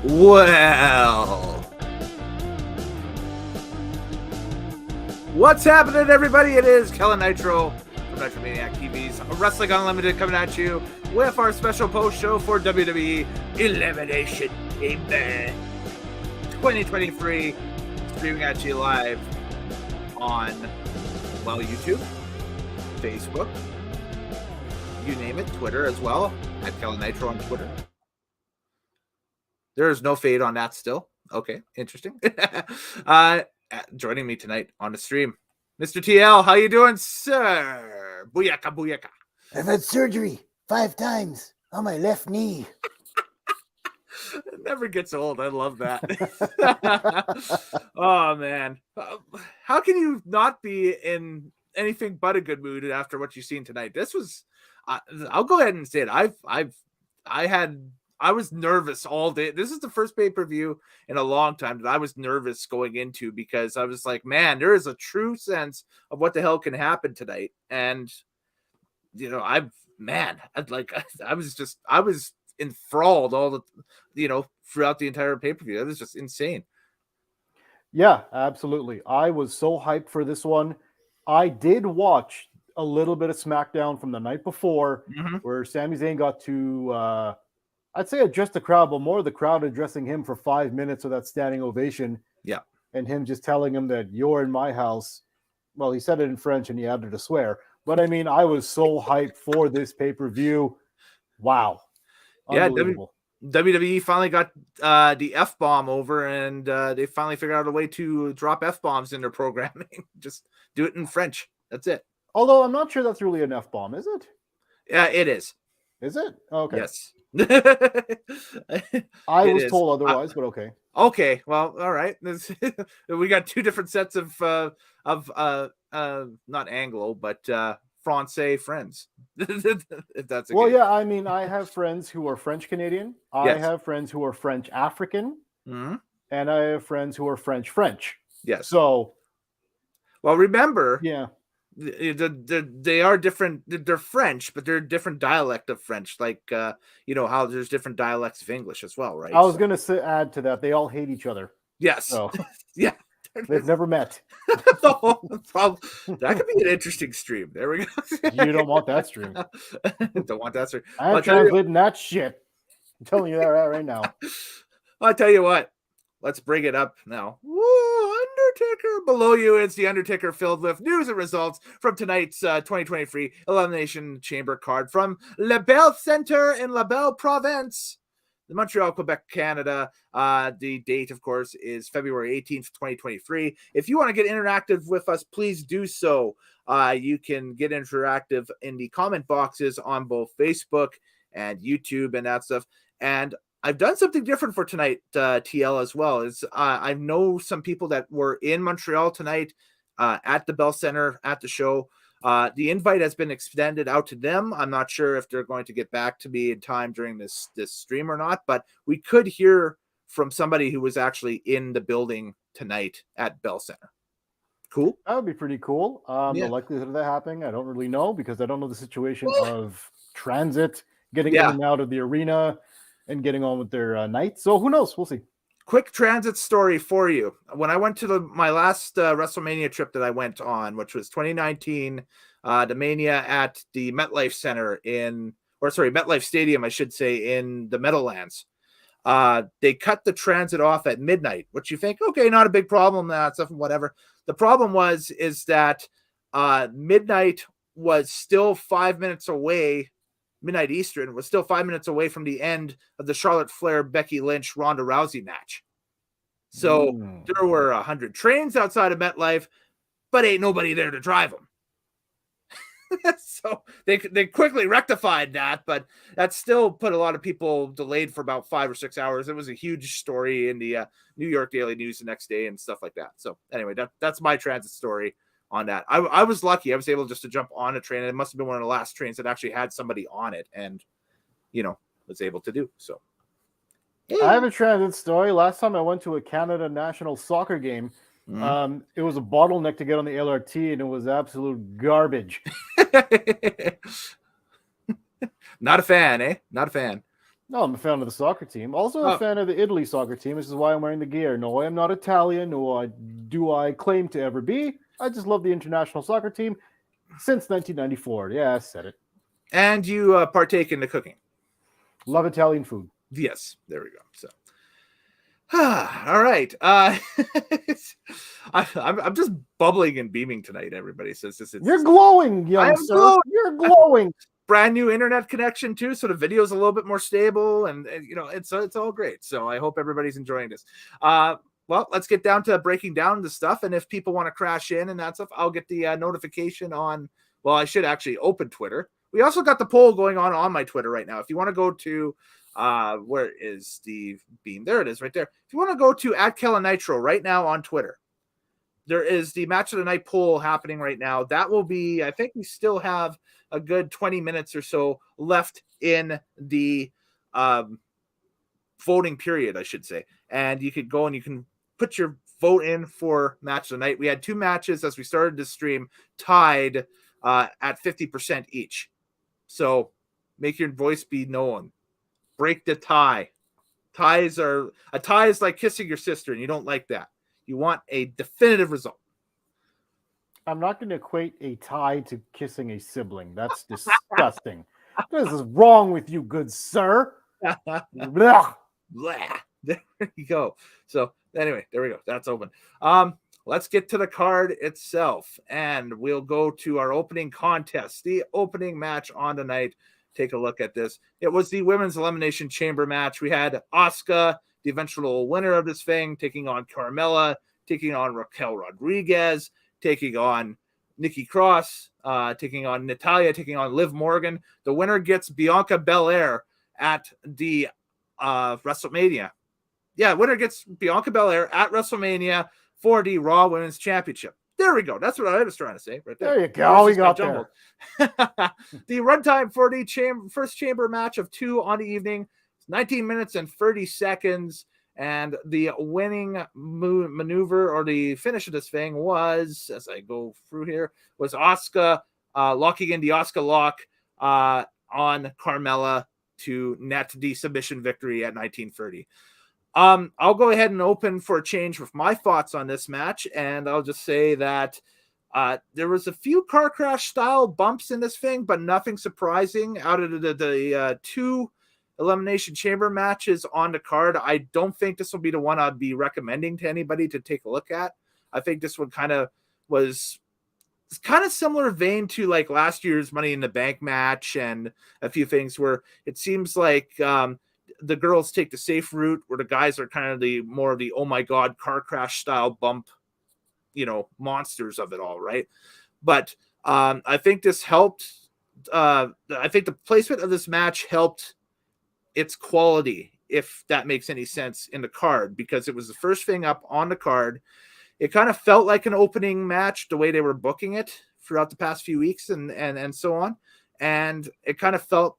Well, what's happening, everybody? It is Kellen Nitro from Nitro Maniac TV's Wrestling Unlimited coming at you with our special post show for WWE Elimination Chamber 2023, streaming at you live on, well, YouTube, Facebook, you name it, Twitter as well, at Kellen Nitro on Twitter. There is no fade on that still. Okay, interesting. Joining me tonight on the stream, Mr. TL. How you doing, sir? Booyaka, booyaka. I've had surgery 5 times on my left knee. It never gets old. I love that. Oh, man. How can you not be in anything but a good mood after what you've seen tonight? This was, I'll go ahead and say it. I was nervous all day. This is the first pay-per-view in a long time that I was nervous going into, because I was like, man, there is a true sense of what the hell can happen tonight. And, you know, I was enthralled throughout the entire pay-per-view. That was just insane. Yeah, absolutely. I was so hyped for this one. I did watch a little bit of SmackDown from the night before, where Sami Zayn got to, I'd say address the crowd, but more the crowd addressing him for 5 minutes of that standing ovation. Yeah. And him just telling him that you're in my house. Well, he said it in French and he added a swear. But I mean, I was so hyped for this pay-per-view. Wow. Unbelievable. Yeah, WWE finally got the F-bomb over, and they finally figured out a way to drop F-bombs in their programming. Just do it in French. That's it. Although I'm not sure that's really an F-bomb, is it? Yeah, it is. Is it? Okay. Yes. I was told otherwise, but okay. Okay, well, all right. We got two different sets of not Anglo, but Francais friends. If that's a well, yeah. I mean, I have friends who are French Canadian. I have friends who are French African, and I have friends who are French. Yes. So, well, remember, yeah. They are different. They're French, but they're a different dialect of French. Like how there's different dialects of English as well, right? I was gonna add to that. They all hate each other. Yes. So, yeah. They've never met. That could be an interesting stream. There we go. You don't want that stream. Don't want that stream. I'm translating that shit. I'm telling you that right now. I'll tell you what. Let's bring it up now. Whoa, Undertaker. Below you is the Undertaker, filled with news and results from tonight's 2023 Elimination Chamber card from La Belle Center in La Belle Province, Montreal, Quebec, Canada. The date, of course, is February 18th, 2023. If you want to get interactive with us, please do so. You can get interactive in the comment boxes on both Facebook and YouTube and that stuff. And I've done something different for tonight, TL, as well. I know some people that were in Montreal tonight at the Bell Center at the show. The invite has been extended out to them. I'm not sure if they're going to get back to me in time during this stream or not, but we could hear from somebody who was actually in the building tonight at Bell Center. Cool. That would be pretty cool. The likelihood of that happening, I don't really know, because I don't know the situation of transit, getting in and out of the arena and getting on with their night. So who knows? We'll see. Quick transit story for you. When I went to my last WrestleMania trip that I went on, which was 2019, the Mania at the MetLife MetLife Stadium, I should say, in the Meadowlands. They cut the transit off at midnight, which you think, okay, not a big problem, that stuff, whatever. The problem is that midnight was still 5 minutes away. Midnight Eastern was still 5 minutes away from the end of the Charlotte Flair, Becky Lynch, Ronda Rousey match. So there were 100 trains outside of MetLife, but ain't nobody there to drive them. So they quickly rectified that, but that still put a lot of people delayed for about 5 or 6 hours. It was a huge story in the New York Daily News the next day and stuff like that. So anyway, that's my transit story on that. I was lucky. I was able just to jump on a train. It must have been one of the last trains that actually had somebody on it, and was able to do so. Yeah. I have a transit story. Last time I went to a Canada national soccer game, it was a bottleneck to get on the LRT, and it was absolute garbage. Not a fan, eh? Not a fan. No, I'm a fan of the soccer team. Also a fan of the Italy soccer team. This is why I'm wearing the gear. No, I am not Italian. No, do I claim to ever be. I just love the international soccer team since 1994. Yeah, I said it. And you partake in the cooking. Love Italian food. Yes, there we go. So, all right. I'm just bubbling and beaming tonight. Everybody says this. You're glowing, young sir. Glowing. You're glowing. Brand new internet connection too, so the video is a little bit more stable, and you know it's all great. So I hope everybody's enjoying this. Well, let's get down to breaking down the stuff, and if people want to crash in and that stuff, I'll get the notification on. Well, I should actually open Twitter. We also got the poll going on my Twitter right now. If you want to go to where is the beam? There it is, right there. If you want to go to @KellenNitro right now on Twitter, there is the match of the night poll happening right now. That will be, I think we still have a good 20 minutes or so left in the voting period, I should say. And you could go and you can put your vote in for match of the night. We had 2 matches as we started this stream tied at 50% each. So make your voice be known. Break the tie. A tie is like kissing your sister, and you don't like that. You want a definitive result. I'm not going to equate a tie to kissing a sibling. That's disgusting. What is wrong with you, good sir? Blah. Blah. There you go. So anyway, there we go. That's open. Let's get to the card itself, and we'll go to our opening contest, the opening match on tonight. Take a look at this. It was the Women's Elimination Chamber match. We had Asuka, the eventual winner of this thing, taking on Carmella, taking on Raquel Rodriguez, taking on Nikki Cross, taking on Natalya, taking on Liv Morgan. The winner gets Bianca Belair at the WrestleMania. Yeah, winner gets Bianca Belair at WrestleMania for the Raw Women's Championship. There we go. That's what I was trying to say right there. There you go. We got there. The runtime for the first chamber match of 2 on the evening, 19 minutes and 30 seconds. And the winning maneuver or the finish of this thing was, as I go through here, was Asuka locking in the Asuka lock on Carmella to net the submission victory at 19:30. I'll go ahead and open for a change with my thoughts on this match, and I'll just say that there was a few car crash style bumps in this thing, but nothing surprising out of the 2 Elimination Chamber matches on the card. I don't think this will be the one I'd be recommending to anybody to take a look at. I think this one was kind of similar vein to like last year's Money in the Bank match and a few things where it seems like the girls take the safe route, where the guys are kind of the more of the oh my god car crash style bump, monsters of it all, right? But I think this helped. I think the placement of this match helped its quality, if that makes any sense, in the card, because it was the first thing up on the card. It kind of felt like an opening match the way they were booking it throughout the past few weeks and so on, and it kind of felt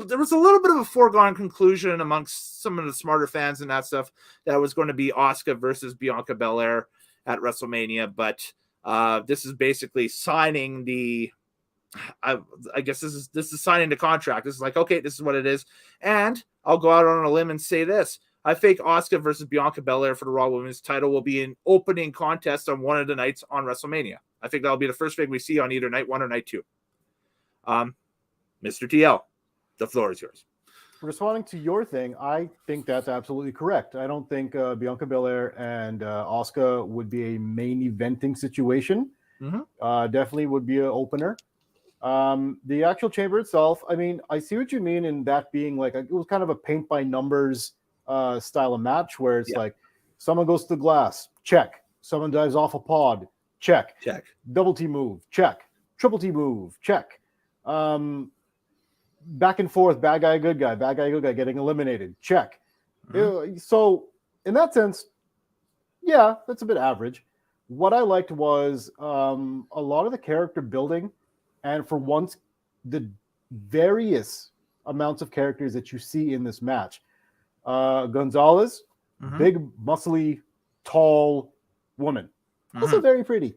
there was a little bit of a foregone conclusion amongst some of the smarter fans and that stuff that was going to be Asuka versus Bianca Belair at WrestleMania, but this is basically signing the I guess this is signing the contract. This is like, okay, this is what it is. And I'll go out on a limb and say this. I think Asuka versus Bianca Belair for the Raw Women's title will be an opening contest on one of the nights on WrestleMania. I think that'll be the first thing we see on either night 1 or night 2. Mr. TL, the floor is yours. Responding to your thing, I think that's absolutely correct. I don't think Bianca Belair and Asuka would be a main eventing situation. Mm-hmm. Definitely would be an opener. The actual chamber itself, I mean, I see what you mean in that being like, it was kind of a paint by numbers style of match where it's like someone goes to the glass, check. Someone dives off a pod, check. Double T move, check. Triple T move, check. Back and forth, bad guy, good guy getting eliminated, check. Mm-hmm. So in that sense, yeah, that's a bit average. What I liked was a lot of the character building. And for once, the various amounts of characters that you see in this match. Gonzalez, mm-hmm. Big, muscly, tall woman. Mm-hmm. Also very pretty.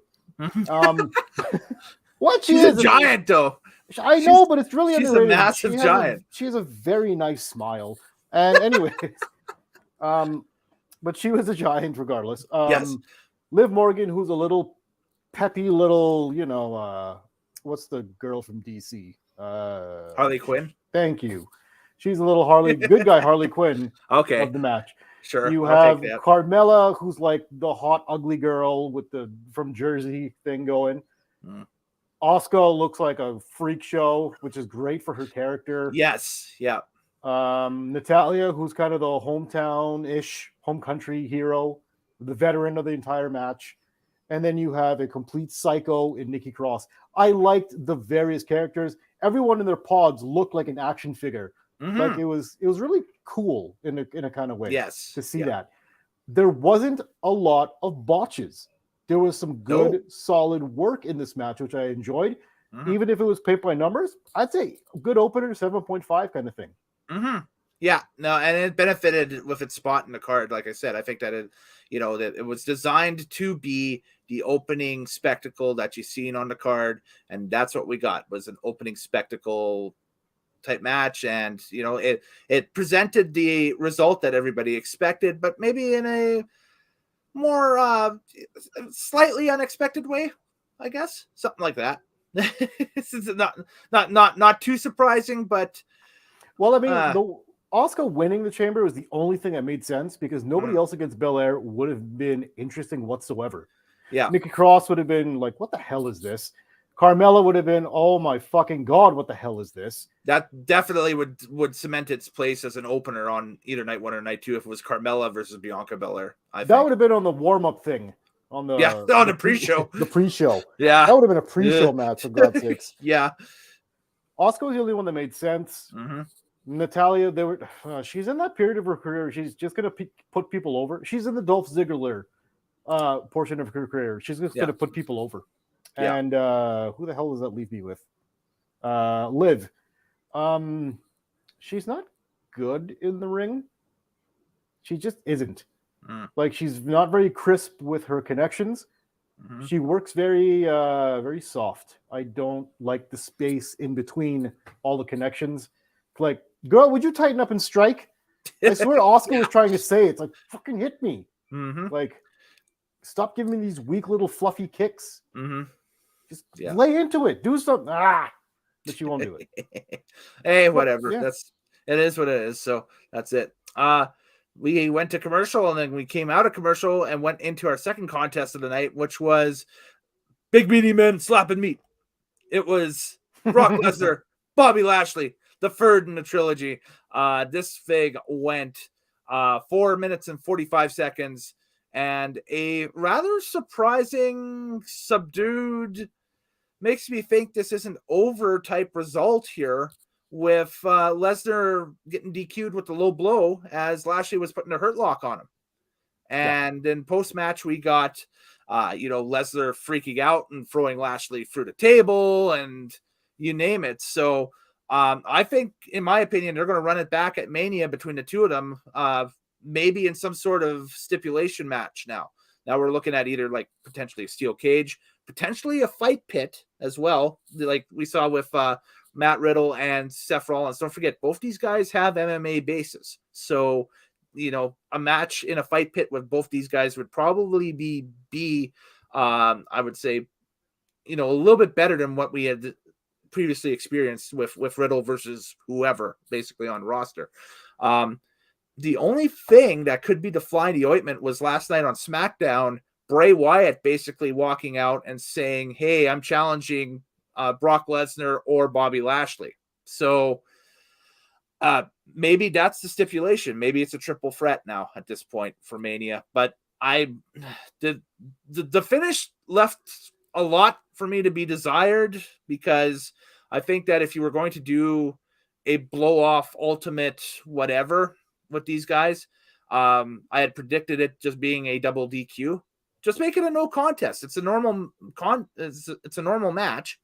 What? She's a giant, though. I know, but it's really she's underrated. a massive giant. She has a very nice smile. And anyways, but she was a giant regardless. Yes. Liv Morgan, who's a little peppy little, what's the girl from DC? Harley Quinn. Thank you. She's a little good guy Harley Quinn Okay. of the match. Sure. You I'll have take that. Carmella, who's like the hot, ugly girl with the from Jersey thing going. Asuka looks like a freak show, which is great for her character. Yes. Yeah. Natalia, who's kind of the hometown-ish, home country hero, the veteran of the entire match. And then you have a complete psycho in Nikki Cross. I liked the various characters. Everyone in their pods looked like an action figure. Like it was really cool in a kind of way. Yes. To see that. There wasn't a lot of botches. There was some good, solid work in this match, which I enjoyed. Even if it was paint by numbers, I'd say good opener, 7.5 kind of thing. Yeah, no, and it benefited with its spot in the card. Like I said, I think that that it was designed to be the opening spectacle that you've seen on the card, and that's what we got, was an opening spectacle type match. And it presented the result that everybody expected, but maybe in a more slightly unexpected way, I guess, something like that. This is not too surprising, but well, I mean, the Asuka winning the chamber was the only thing that made sense, because nobody else against Belair would have been interesting whatsoever. Yeah, Nikki Cross would have been like, "What the hell is this?" Carmella would have been, "Oh my fucking god, what the hell is this?" That definitely would cement its place as an opener on either night one or night two if it was Carmella versus Bianca Belair. That would have been on the warm up thing. On the pre-show. The pre-show. Yeah. That would have been a pre-show match, for God's sakes. Yeah. Asuka was the only one that made sense. Natalia, she's in that period of her career. She's just going to put people over. She's in the Dolph Ziggler portion of her career. She's just going to put people over. Yeah. And who the hell does that leave me with? Liv. She's not good in the ring. She just isn't. Like, she's not very crisp with her connections. She works very, very soft. I don't like the space in between all the connections. Like, girl, would you tighten up and strike? I swear Asuka was trying to say it's like, fucking hit me. Like, stop giving me these weak little fluffy kicks. Just lay into it. Do something. But she won't do it. Hey, whatever. It is what it is. So that's it. We went to commercial, and then we came out of commercial and went into our second contest of the night, which was big meaty men slapping meat. It was Brock Lesnar, Bobby Lashley, the third in the trilogy. This fig went 4 minutes and 45 seconds, and a rather surprising, subdued, makes me think this isn't over type result here, with Lesnar getting DQ'd with the low blow as Lashley was putting a hurt lock on him. And then post-match, we got, Lesnar freaking out and throwing Lashley through the table and you name it. So I think, in my opinion, they're going to run it back at Mania between the two of them, maybe in some sort of stipulation match now. Now we're looking at either like potentially a steel cage, potentially a fight pit as well, like we saw with Matt Riddle and Seth Rollins. Don't forget, both these guys have MMA bases. So, a match in a fight pit with both these guys would probably be I would say, a little bit better than what we had previously experienced with Riddle versus whoever basically on roster. The only thing that could be the fly in the ointment was last night on SmackDown, Bray Wyatt basically walking out and saying, "Hey, I'm challenging Brock Lesnar or Bobby Lashley." So maybe that's the stipulation. Maybe it's a triple threat now at this point for Mania. But the finish left a lot for me to be desired, because I think that if you were going to do a blow off ultimate whatever with these guys, I had predicted it just being a double DQ. Just make it a no contest. It's a normal it's a normal match.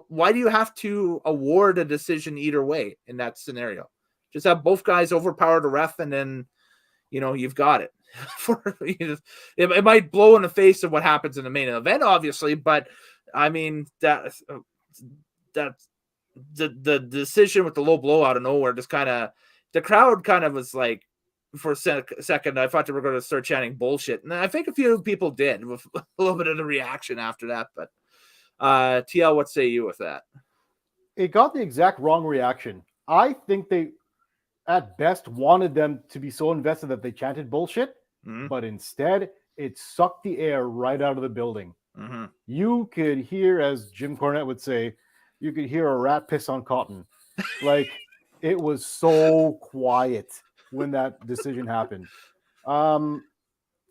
Why do you have to award a decision either way in that scenario? Just have both guys overpower the ref, and then you've got it. It might blow in the face of what happens in the main event, obviously, but I mean that the decision with the low blow out of nowhere just kind of, the crowd kind of was like, for a second, I thought they were going to start chanting bullshit. And I think a few people did with a little bit of the reaction after that. But TL, what say you with that? It got the exact wrong reaction. I think they, at best, wanted them to be so invested that they chanted bullshit, but instead, it sucked the air right out of the building. You could hear, as Jim Cornette would say, you could hear a rat piss on cotton. Like, it was so quiet when that decision happened.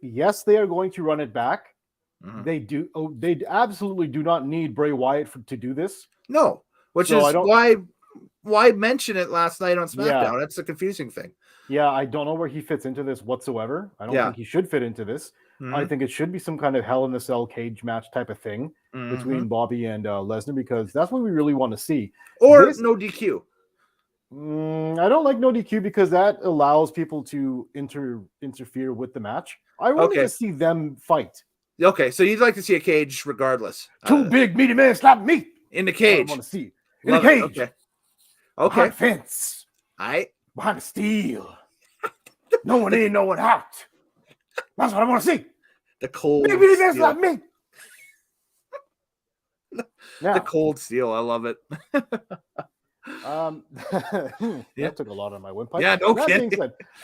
Yes, they are going to run it back. They do. Oh, they absolutely do not need Bray Wyatt to do this. No, which is why mention it last night on SmackDown? That's the confusing thing. Yeah, I don't know where he fits into this whatsoever. I don't think he should fit into this. I think it should be some kind of Hell in a Cell cage match type of thing between Bobby and Lesnar, because that's what we really want to see. Or no DQ. I don't like no DQ because that allows people to interfere with the match. I want to see them fight. Okay, so you'd like to see a cage regardless. Two big meaty men slap me in the cage. I want to see in the cage. Okay. Behind fence. Behind the steel. No one in, no one out. That's what I want to see. The cold. Big meaty men slap me. The cold steel. I love it. That took a lot on my windpipe. Yeah, no kidding.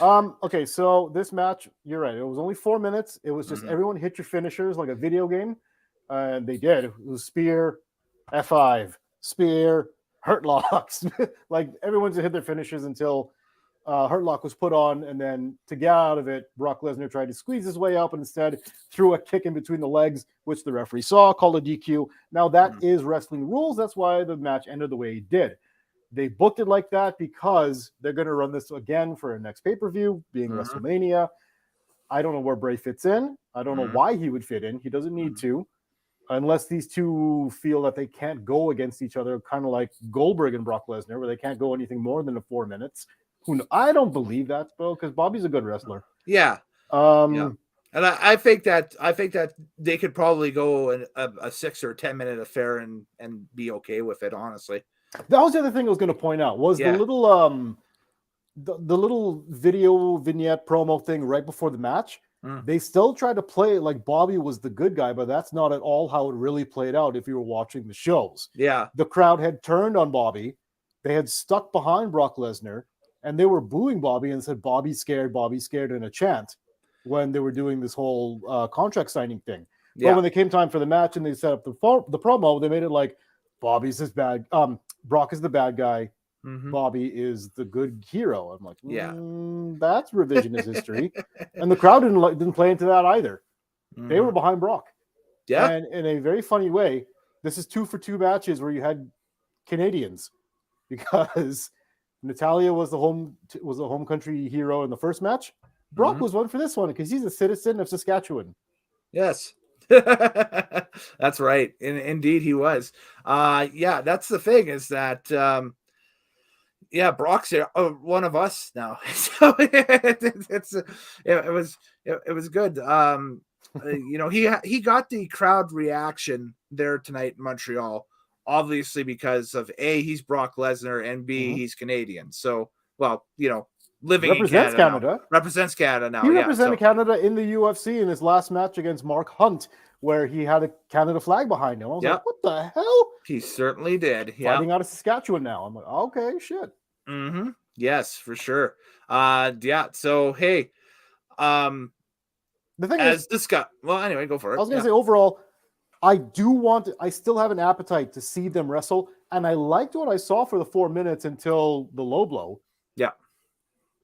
Okay, so this match, you're right. It was only 4 minutes. It was just everyone hit your finishers like a video game, and they did. It was spear, F5, spear, hurt locks. Like everyone's hit their finishers until hurt lock was put on, and then to get out of it, Brock Lesnar tried to squeeze his way up and instead threw a kick in between the legs, which the referee saw, called a DQ. Now that is wrestling rules. That's why the match ended the way it did. They booked it like that because they're going to run this again for a next pay-per-view, being WrestleMania. I don't know where Bray fits in. I don't know why he would fit in. He doesn't need to, unless these two feel that they can't go against each other, kind of like Goldberg and Brock Lesnar, where they can't go anything more than 4 minutes. I don't believe that, Bill, because Bobby's a good wrestler. Yeah. And I think that they could probably go a 6 or 10 minute affair and be okay with it, honestly. That was the other thing I was going to point out was the little the little video vignette promo thing right before the match. They still tried to play it like Bobby was the good guy, but that's not at all how it really played out if you were watching the shows. Yeah. The crowd had turned on Bobby. They had stuck behind Brock Lesnar, and they were booing Bobby and said, Bobby's scared in a chant when they were doing this whole contract signing thing. But when they came time for the match and they set up the promo, they made it like Bobby's this bad. Brock is the bad guy. Bobby is the good hero. I'm like, that's revisionist history. And the crowd didn't play into that either. They were behind Brock. Yeah. And in a very funny way, this is 2 for 2 matches where you had Canadians, because Natalia was the home country hero in the first match. Brock was one for this one because he's a citizen of Saskatchewan. Yes. That's right. Indeed he was. That's the thing, is that Brock's one of us now. So it was good. He got the crowd reaction there tonight in Montreal, obviously because of A, he's Brock Lesnar, and B, he's Canadian. So, living represents in Canada. Represents Canada now. He represented Canada in the UFC in his last match against Mark Hunt, where he had a Canada flag behind him. I was like, what the hell? He certainly did. Fighting out of Saskatchewan now. I'm like, okay, shit. Yes, for sure. So hey, the thing is, discussed. Well, anyway, go for it. I was gonna say, overall, I still have an appetite to see them wrestle, and I liked what I saw for the 4 minutes until the low blow. Yeah.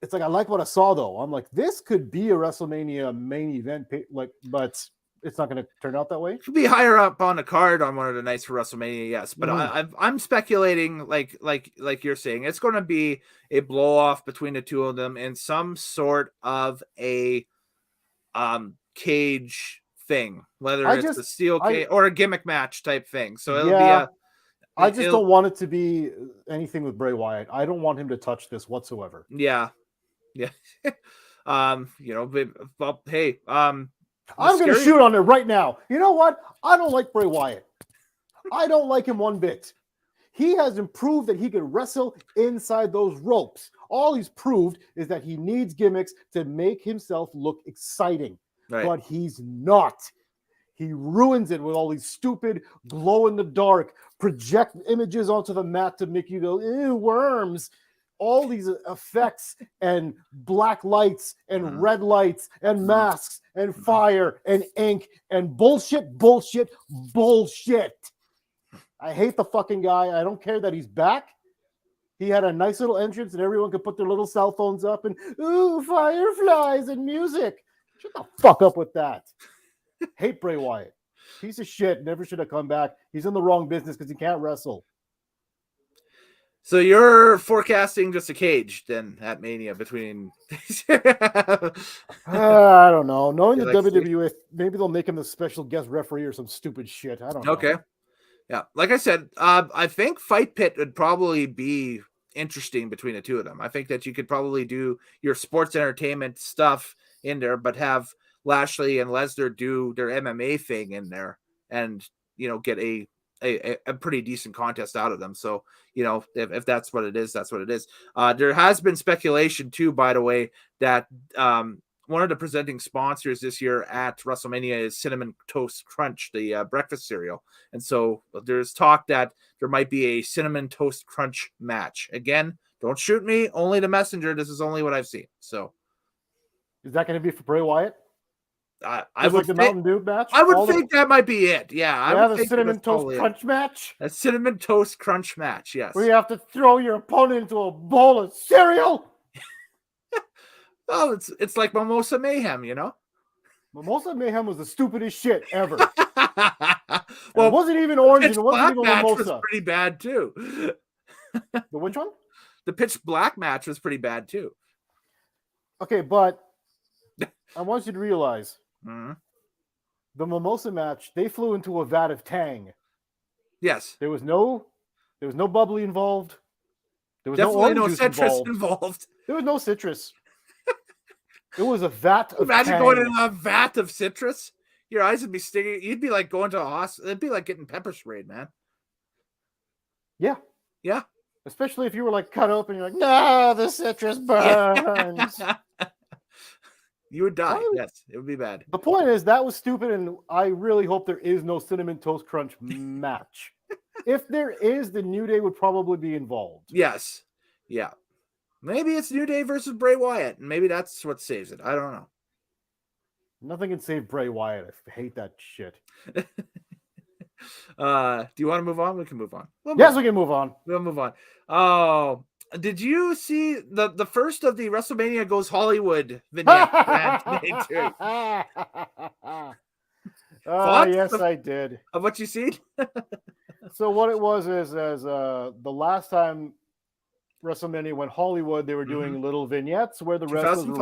It's like, I like what I saw, though. I'm like, this could be a WrestleMania main event, but it's not going to turn out that way. It could be higher up on the card on one of the nights for WrestleMania, yes. But I'm speculating, like you're saying, it's going to be a blow off between the two of them in some sort of a cage thing, whether it's a steel cage or a gimmick match type thing. So it'll be I just don't want it to be anything with Bray Wyatt. I don't want him to touch this whatsoever. Yeah. But hey, I'm going to shoot on it right now. You know what? I don't like Bray Wyatt. I don't like him one bit. He hasn't proved that he can wrestle inside those ropes. All he's proved is that he needs gimmicks to make himself look exciting. Right. But he's not. He ruins it with all these stupid glow-in-the-dark project images onto the mat to make you go, ew, worms. All these effects and black lights and red lights and masks and fire and ink and bullshit. I hate the fucking guy. I don't care that he's back. He had a nice little entrance and everyone could put their little cell phones up and, ooh, fireflies and music. Shut the fuck up with that. Hate Bray Wyatt. Piece of shit. Never should have come back. He's in the wrong business because he can't wrestle. So you're forecasting just a cage then at Mania between. I don't know. Knowing the WWE, maybe they'll make him the special guest referee or some stupid shit. I don't know. Okay. Yeah. Like I said, I think Fight Pit would probably be interesting between the two of them. I think that you could probably do your sports entertainment stuff in there, but have Lashley and Lesnar do their MMA thing in there and, get a pretty decent contest out of them. So, if that's what it is, that's what it is. There has been speculation too, by the way, that one of the presenting sponsors this year at WrestleMania is Cinnamon Toast Crunch, the breakfast cereal. And so there's talk that there might be a Cinnamon Toast Crunch match. Again, don't shoot me, only the messenger. This is only what I've seen. So is that going to be for Bray Wyatt? I would like the Mountain Dew match. I would think that might be it. Yeah, I would think the Cinnamon Toast Crunch match. A Cinnamon Toast Crunch match. Yes. Where you have to throw your opponent into a bowl of cereal. Well, it's like Mimosa Mayhem, Mimosa Mayhem was the stupidest shit ever. Well, it wasn't even orange. Pitch It wasn't even Black match mimosa. was pretty bad too. The which one? The Pitch Black match was pretty bad too. Okay, but I want you to realize the Mimosa match, they flew into a vat of Tang. Yes. There was no bubbly involved. There was definitely no citrus involved. There was no citrus. It was a vat of Imagine Tang. going in a vat of citrus. Your eyes would be stinging. You'd be like going to a hospital. It'd be like getting pepper sprayed, man. Yeah. Yeah. Especially if you were like cut open, you're like, no, the citrus burns. Yeah. You would die. Yes, it would be bad. The point is, that was stupid, and I really hope there is no Cinnamon Toast Crunch match. If there is, the New Day would probably be involved. Yes. Yeah. Maybe it's New Day versus Bray Wyatt, and maybe that's what saves it. I don't know. Nothing can save Bray Wyatt. I hate that shit. Do you want to move on? We can move on. We can move on. We'll move on. Oh, did you see the first of the WrestleMania Goes Hollywood vignette? Yes, I did. Of what you see? So what it was is the last time WrestleMania went Hollywood, they were doing little vignettes where the wrestlers were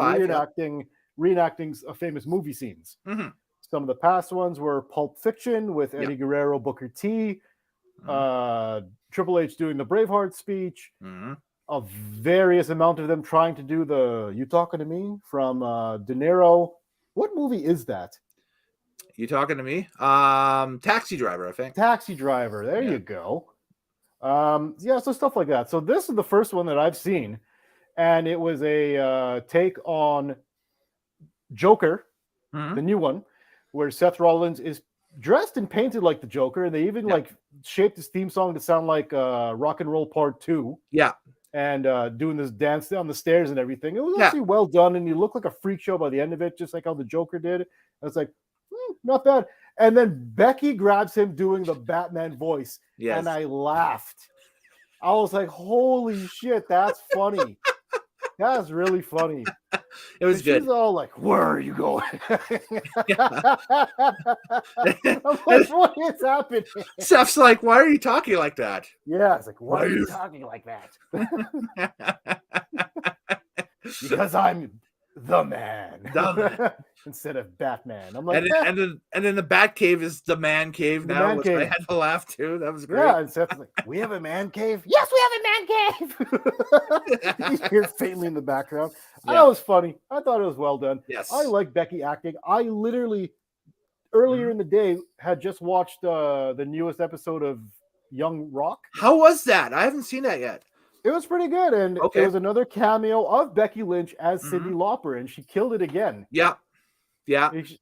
reenacting famous movie scenes. Some of the past ones were Pulp Fiction with Eddie Guerrero, Booker T, Triple H doing the Braveheart speech, a various amount of them trying to do the "You Talking to Me" from De Niro. What movie is that? You talking to me? Taxi Driver, I think. Taxi Driver. There you go. So stuff like that. So this is the first one that I've seen, and it was a take on Joker, the new one, where Seth Rollins is dressed and painted like the Joker, and they even like shaped his theme song to sound like Rock and Roll Part 2. Yeah. And doing this dance down the stairs and everything. It was actually well done, and you look like a freak show by the end of it, just like how the Joker did. And it's like, not bad. And then Becky grabs him doing the Batman voice, and I laughed. I was like, holy shit, that's funny. That's really funny. It was good. She's all like, where are you going? I'm like, what is happening? Seth's like, why are you talking like that? Yeah, it's like, why are you talking like that? Because I'm the man. Instead of Batman. I'm like, and then the Bat Cave is the man cave now. Man cave. I had to laugh too. That was great. Yeah, and Seth's like, we have a man cave? Yes, we have a man cave. You hear faintly in the background. Yeah. I thought it was funny. I thought it was well done. Yes. I like Becky acting. I literally, earlier in the day, had just watched the newest episode of young Rock. How was that? I haven't seen that yet. It was pretty good, and Okay. it was another cameo of Becky Lynch as Cyndi Lauper, and she killed it again. Yeah.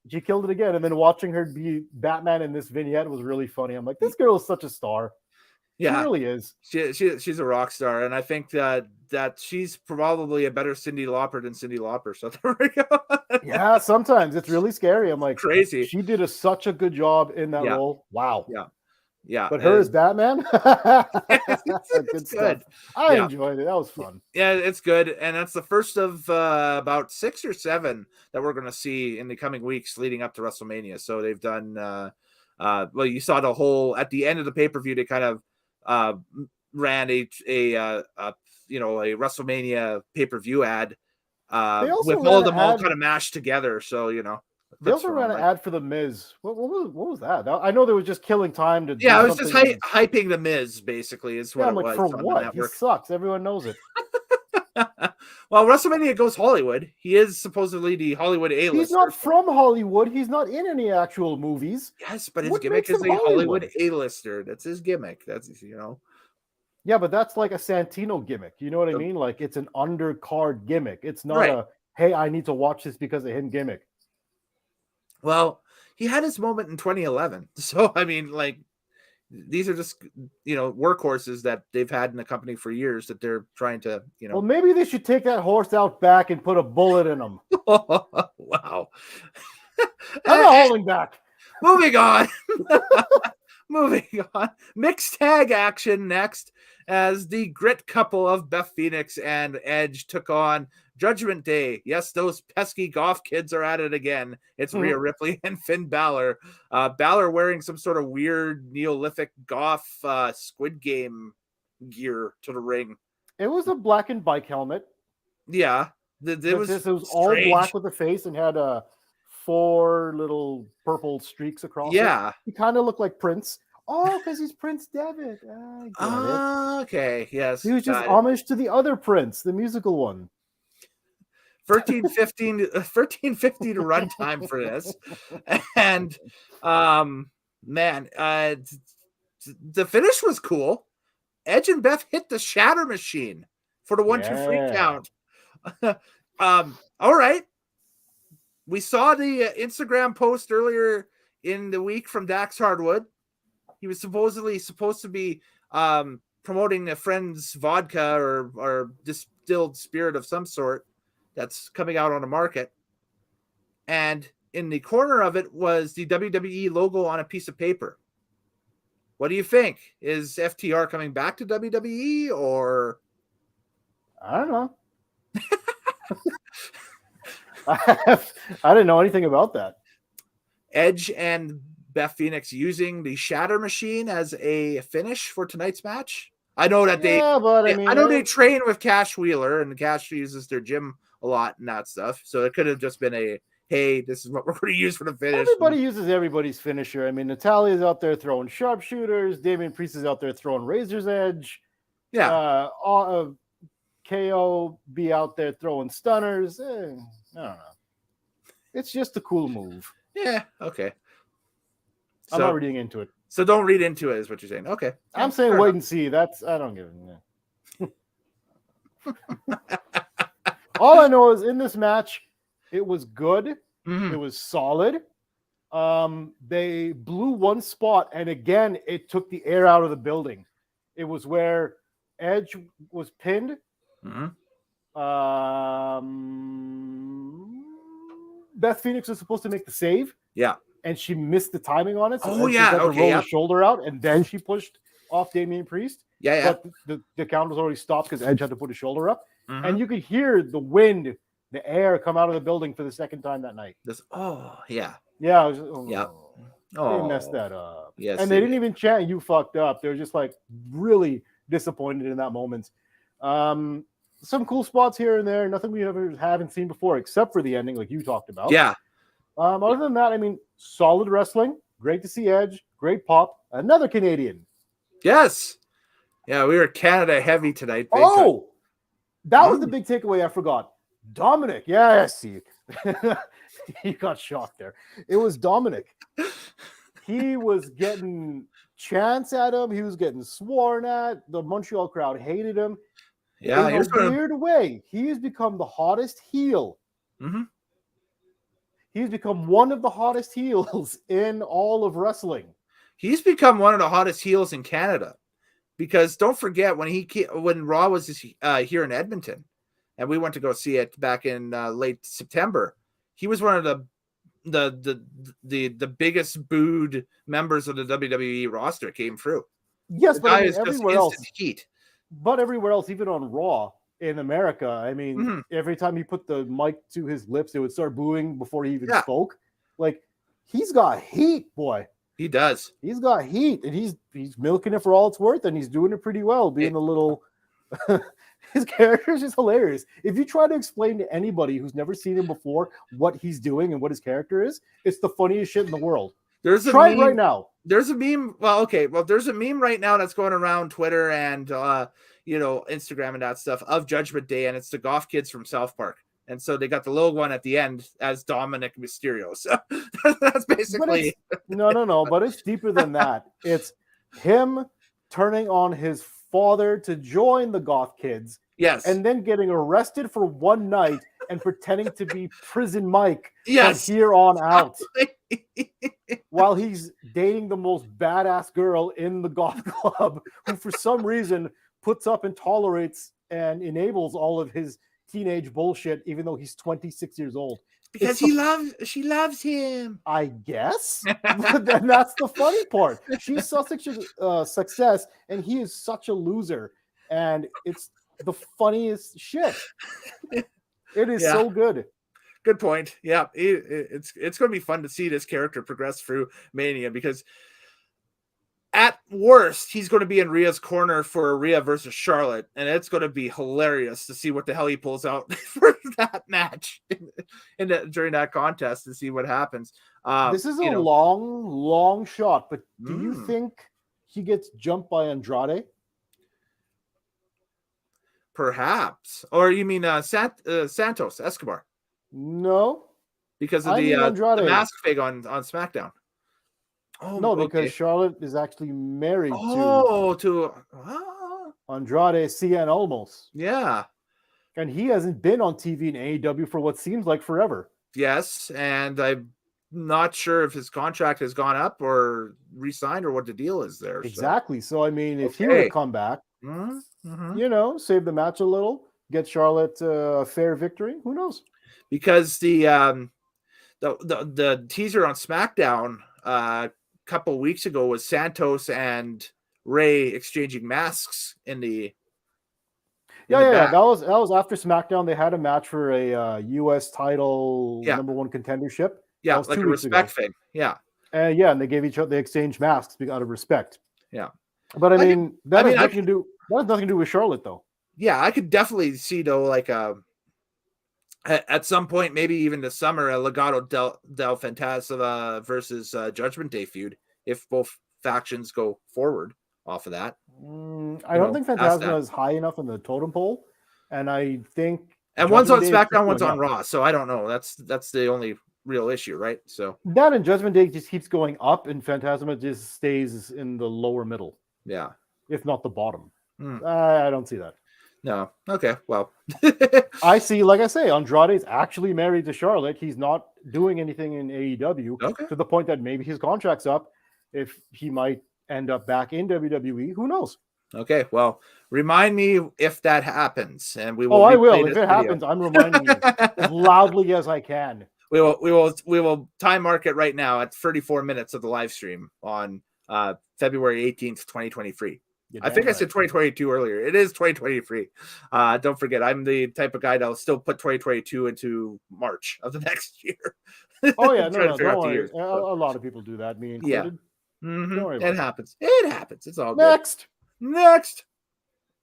She killed it again, and then watching her be Batman in this vignette was really funny. I'm like, this girl is such a star. Yeah, she really is. She's a rock star, and I think that she's probably a better Cyndi Lauper than Cyndi Lauper. So there we go. Yeah, sometimes it's really scary. I'm like, crazy. She did such a good job in that role. Wow. Yeah. But her as Batman, it's good. I enjoyed it. That was fun. Yeah, it's good, and that's the first of about 6 or 7 that we're going to see in the coming weeks leading up to WrestleMania. So they've done. Well, you saw the whole at the end of the pay-per-view. They kind of ran a WrestleMania pay-per-view ad with all of them all kind of mashed together. So they also ran an ad for the Miz. What was that? I know they were just killing time to. Yeah, it was just hyping the Miz. Basically, is what it was. For what? He sucks. Everyone knows it. Well, WrestleMania goes Hollywood. He is supposedly the Hollywood A-lister. He's not from Hollywood. He's not in any actual movies. Yes, but his gimmick is a Hollywood A-lister. That's his gimmick. That's Yeah, but that's like a Santino gimmick. You know what I mean? Like it's an undercard gimmick. It's not a hey, I need to watch this because of him gimmick. Well, he had his moment in 2011. So I mean, like these are just workhorses that they've had in the company for years that they're trying to Well, maybe they should take that horse out back and put a bullet in him. Wow. I'm not holding back. Moving on. Moving on. Mixed tag action next as the grit couple of Beth Phoenix and Edge took on Judgment Day. Yes, those pesky golf kids are at it again. It's Rhea Ripley and Finn Balor. Balor wearing some sort of weird Neolithic golf Squid Game gear to the ring. It was a blackened bike helmet. Yeah. It was all black with the face and had 4 little purple streaks across it. He kind of looked like Prince. Oh, because he's Prince Devitt. Okay, yes. He was just homage to the other Prince, the musical one. 13:50 to run time for this. And the finish was cool. Edge and Beth hit the shatter machine for the 1-2 free count. All right. We saw the Instagram post earlier in the week from Dax Hardwood. He was supposed to be promoting the Friends vodka or distilled spirit of some sort that's coming out on the market. And in the corner of it was the WWE logo on a piece of paper. What do you think? Is FTR coming back to WWE or? I don't know. I didn't know anything about that. Edge and Beth Phoenix using the shatter machine as a finish for tonight's match. I know that they train with Cash Wheeler, and Cash uses their gym a lot and that stuff. So it could have just been hey, this is what we're going to use for the finish. Everybody uses everybody's finisher. I mean, Natalia's out there throwing sharpshooters. Damian Priest is out there throwing Razor's Edge. Yeah. KO be out there throwing stunners. I don't know. It's just a cool move. Yeah. Okay. I'm not reading into it. So don't read into it, is what you're saying. Okay. I'm saying wait and see. I don't give a All I know is in this match, it was good. Mm-hmm. It was solid. They blew one spot, and again, it took the air out of the building. It was where Edge was pinned. Mm-hmm. Beth Phoenix was supposed to make the save. Yeah. And she missed the timing on it. So she had to roll her shoulder out, and then she pushed off Damian Priest. Yeah. But the count was already stopped because Edge had to put his shoulder up. Mm-hmm. And you could hear the wind, the air come out of the building for the second time that night. Yeah. Yeah. They messed that up. Yes. And they didn't even chant, "You fucked up." They were just like really disappointed in that moment. Some cool spots here and there. Nothing we haven't seen before, except for the ending, like you talked about. Yeah. Other than that, I mean, solid wrestling. Great to see Edge. Great pop. Another Canadian. Yes. Yeah, we were Canada heavy tonight. That was the big takeaway I forgot. Dominic. Yeah, I see. You got shocked there. It was Dominic. he was getting chants at him. He was getting sworn at. The Montreal crowd hated him. Yeah, In a weird way, he has become the hottest heel. Mm-hmm. He's become one of the hottest heels in all of wrestling. He's become one of the hottest heels in Canada, because don't forget when Raw was here in Edmonton, and we went to go see it back in late September. He was one of the biggest booed members of the WWE roster. Came through. Yes, but I mean, everywhere else, heat. But everywhere else, even on Raw in America, I mean, every time he put the mic to his lips, it would start booing before he even spoke. Like, he's got heat, boy. He does. He's got heat, and he's milking it for all it's worth, and he's doing it pretty well, being a little... His character is just hilarious. If you try to explain to anybody who's never seen him before what he's doing and what his character is, it's the funniest shit in the world. Try it right now. There's a meme. Well, okay. Well, there's a meme right now that's going around Twitter and Instagram and that stuff of Judgment Day, and it's the Goth Kids from South Park. And so they got the little one at the end as Dominic Mysterio. So that's basically no, but it's deeper than that. It's him turning on his father to join the Goth Kids. Yes. And then getting arrested for one night and pretending to be Prison Mike from here on out. While he's dating the most badass girl in the goth club, who for some reason puts up and tolerates and enables all of his teenage bullshit, even though he's 26 years old. Because she loves him. I guess. But then that's the funny part. She's such a success, and he is such a loser. And it's the funniest shit. It is so good. Good point. Yeah, it's going to be fun to see this character progress through Mania, because at worst he's going to be in Rhea's corner for Rhea versus Charlotte, and it's going to be hilarious to see what the hell he pulls out for that match during that contest, to see what happens. This is a long shot, but do you think he gets jumped by Andrade? Perhaps. Or you mean Santos Escobar? No, because of the mask fig on SmackDown. Oh, no, because Charlotte is actually married to Andrade Cien Almos. Yeah. And he hasn't been on TV in AEW for what seems like forever. Yes, and I'm not sure if his contract has gone up or re-signed or what the deal is there. Exactly. So I mean, if he were to come back, save the match a little, get Charlotte a fair victory, who knows? Because the teaser on SmackDown couple weeks ago was Santos and Ray exchanging masks in the that was after SmackDown. They had a match for a U.S. title number one contendership. Yeah, like a respect thing. Yeah, and they gave they exchanged masks out of respect. Yeah, but I mean that has nothing to do with Charlotte, though. Yeah, I could definitely see though, like at some point, maybe even this summer, a Legado del Fantasma versus Judgment Day feud, if both factions go forward off of that. I don't think Fantasma is high enough in the totem pole, and I think one's on SmackDown, one's on Raw, so I don't know. That's the only real issue, right? So that and Judgment Day just keeps going up, and Fantasma just stays in the lower middle. Yeah, if not the bottom. I don't see that. No. Okay. Well, I see. Like I say, Andrade's actually married to Charlotte. He's not doing anything in AEW to the point that maybe his contract's up. If he might end up back in WWE, who knows? Okay. Well, remind me if that happens, and we will. I will. If it happens, I'm reminding you as loudly as I can. We will time mark it right now at 34 minutes of the live stream on February 18th, 2023. I think I said 2022 earlier. It is 2023. Don't forget, I'm the type of guy that'll still put 2022 into March of the next year. Oh yeah, no, don't worry. A lot of people do that, me included. It happens. It happens. It's all good. Next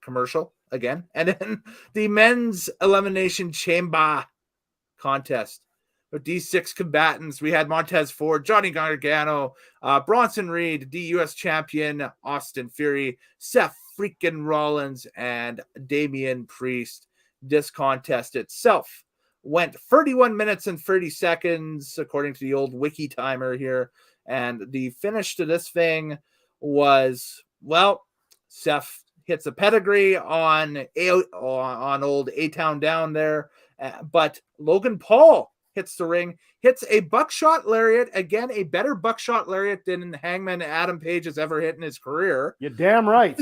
commercial again, and then the men's elimination chamber contest. With these 6 combatants, we had Montez Ford, Johnny Gargano, Bronson Reed, the U.S. champion, Austin Theory, Seth freaking Rollins, and Damian Priest. This contest itself went 31 minutes and 30 seconds, according to the old wiki timer here. And the finish to this thing was, well, Seth hits a pedigree on old A-Town Down there, but Logan Paul hits the ring, hits a buckshot lariat, again, a better buckshot lariat than Hangman Adam Page has ever hit in his career. You're damn right.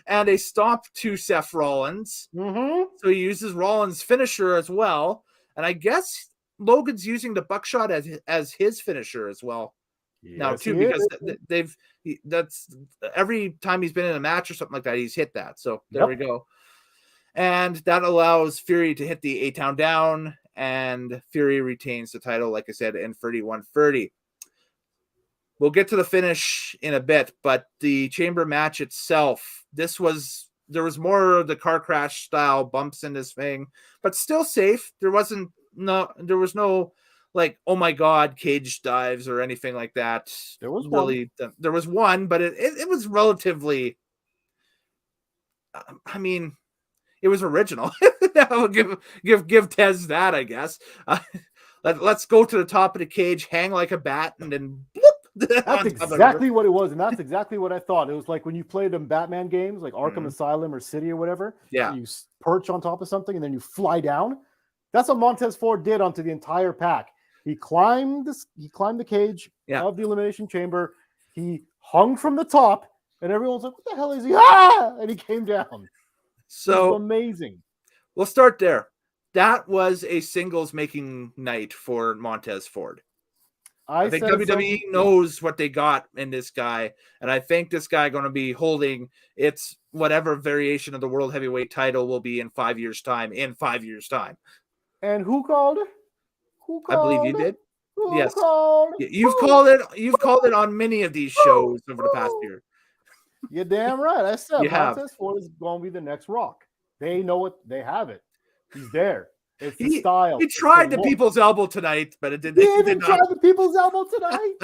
And a stomp to Seth Rollins. Mm-hmm. So he uses Rollins' finisher as well. And I guess Logan's using the buckshot as his finisher as well. Yes, Now too, because that's every time he's been in a match or something like that, he's hit that. So there we go. And that allows Fury to hit the A-Town Down, and Fury retains the title, like I said, in 31-30. We'll get to the finish in a bit, but the chamber match itself, there was more of the car crash style bumps in this thing, but still safe. There was no like, oh my God, cage dives or anything like that. There was one, but it was relatively, I mean, it was original. I'll give Tez that, I guess. Let's go to the top of the cage, hang like a bat, and then bloop. That's exactly what it was, and that's exactly what I thought. It was like when you play them Batman games, like Arkham Asylum or City or whatever. Yeah, you perch on top of something and then you fly down. That's what Montez Ford did onto the entire pack. He climbed the cage of the Elimination Chamber. He hung from the top, and everyone's like, "What the hell is he?" Ah! And he came down. So amazing. We'll start there. That was a singles making night for Montez Ford. I think WWE knows what they got in this guy, and I think this guy going to be holding its whatever variation of the World Heavyweight title will be in 5 years' time. And who called? I believe you did. Yes, called? You've called it. You've called it on many of these shows over the past year. You're damn right. I said Montez Ford is going to be the next Rock. They know it. They have it. He's there. It's the style. He tried the people's elbow tonight, but it didn't. He even tried the people's elbow tonight.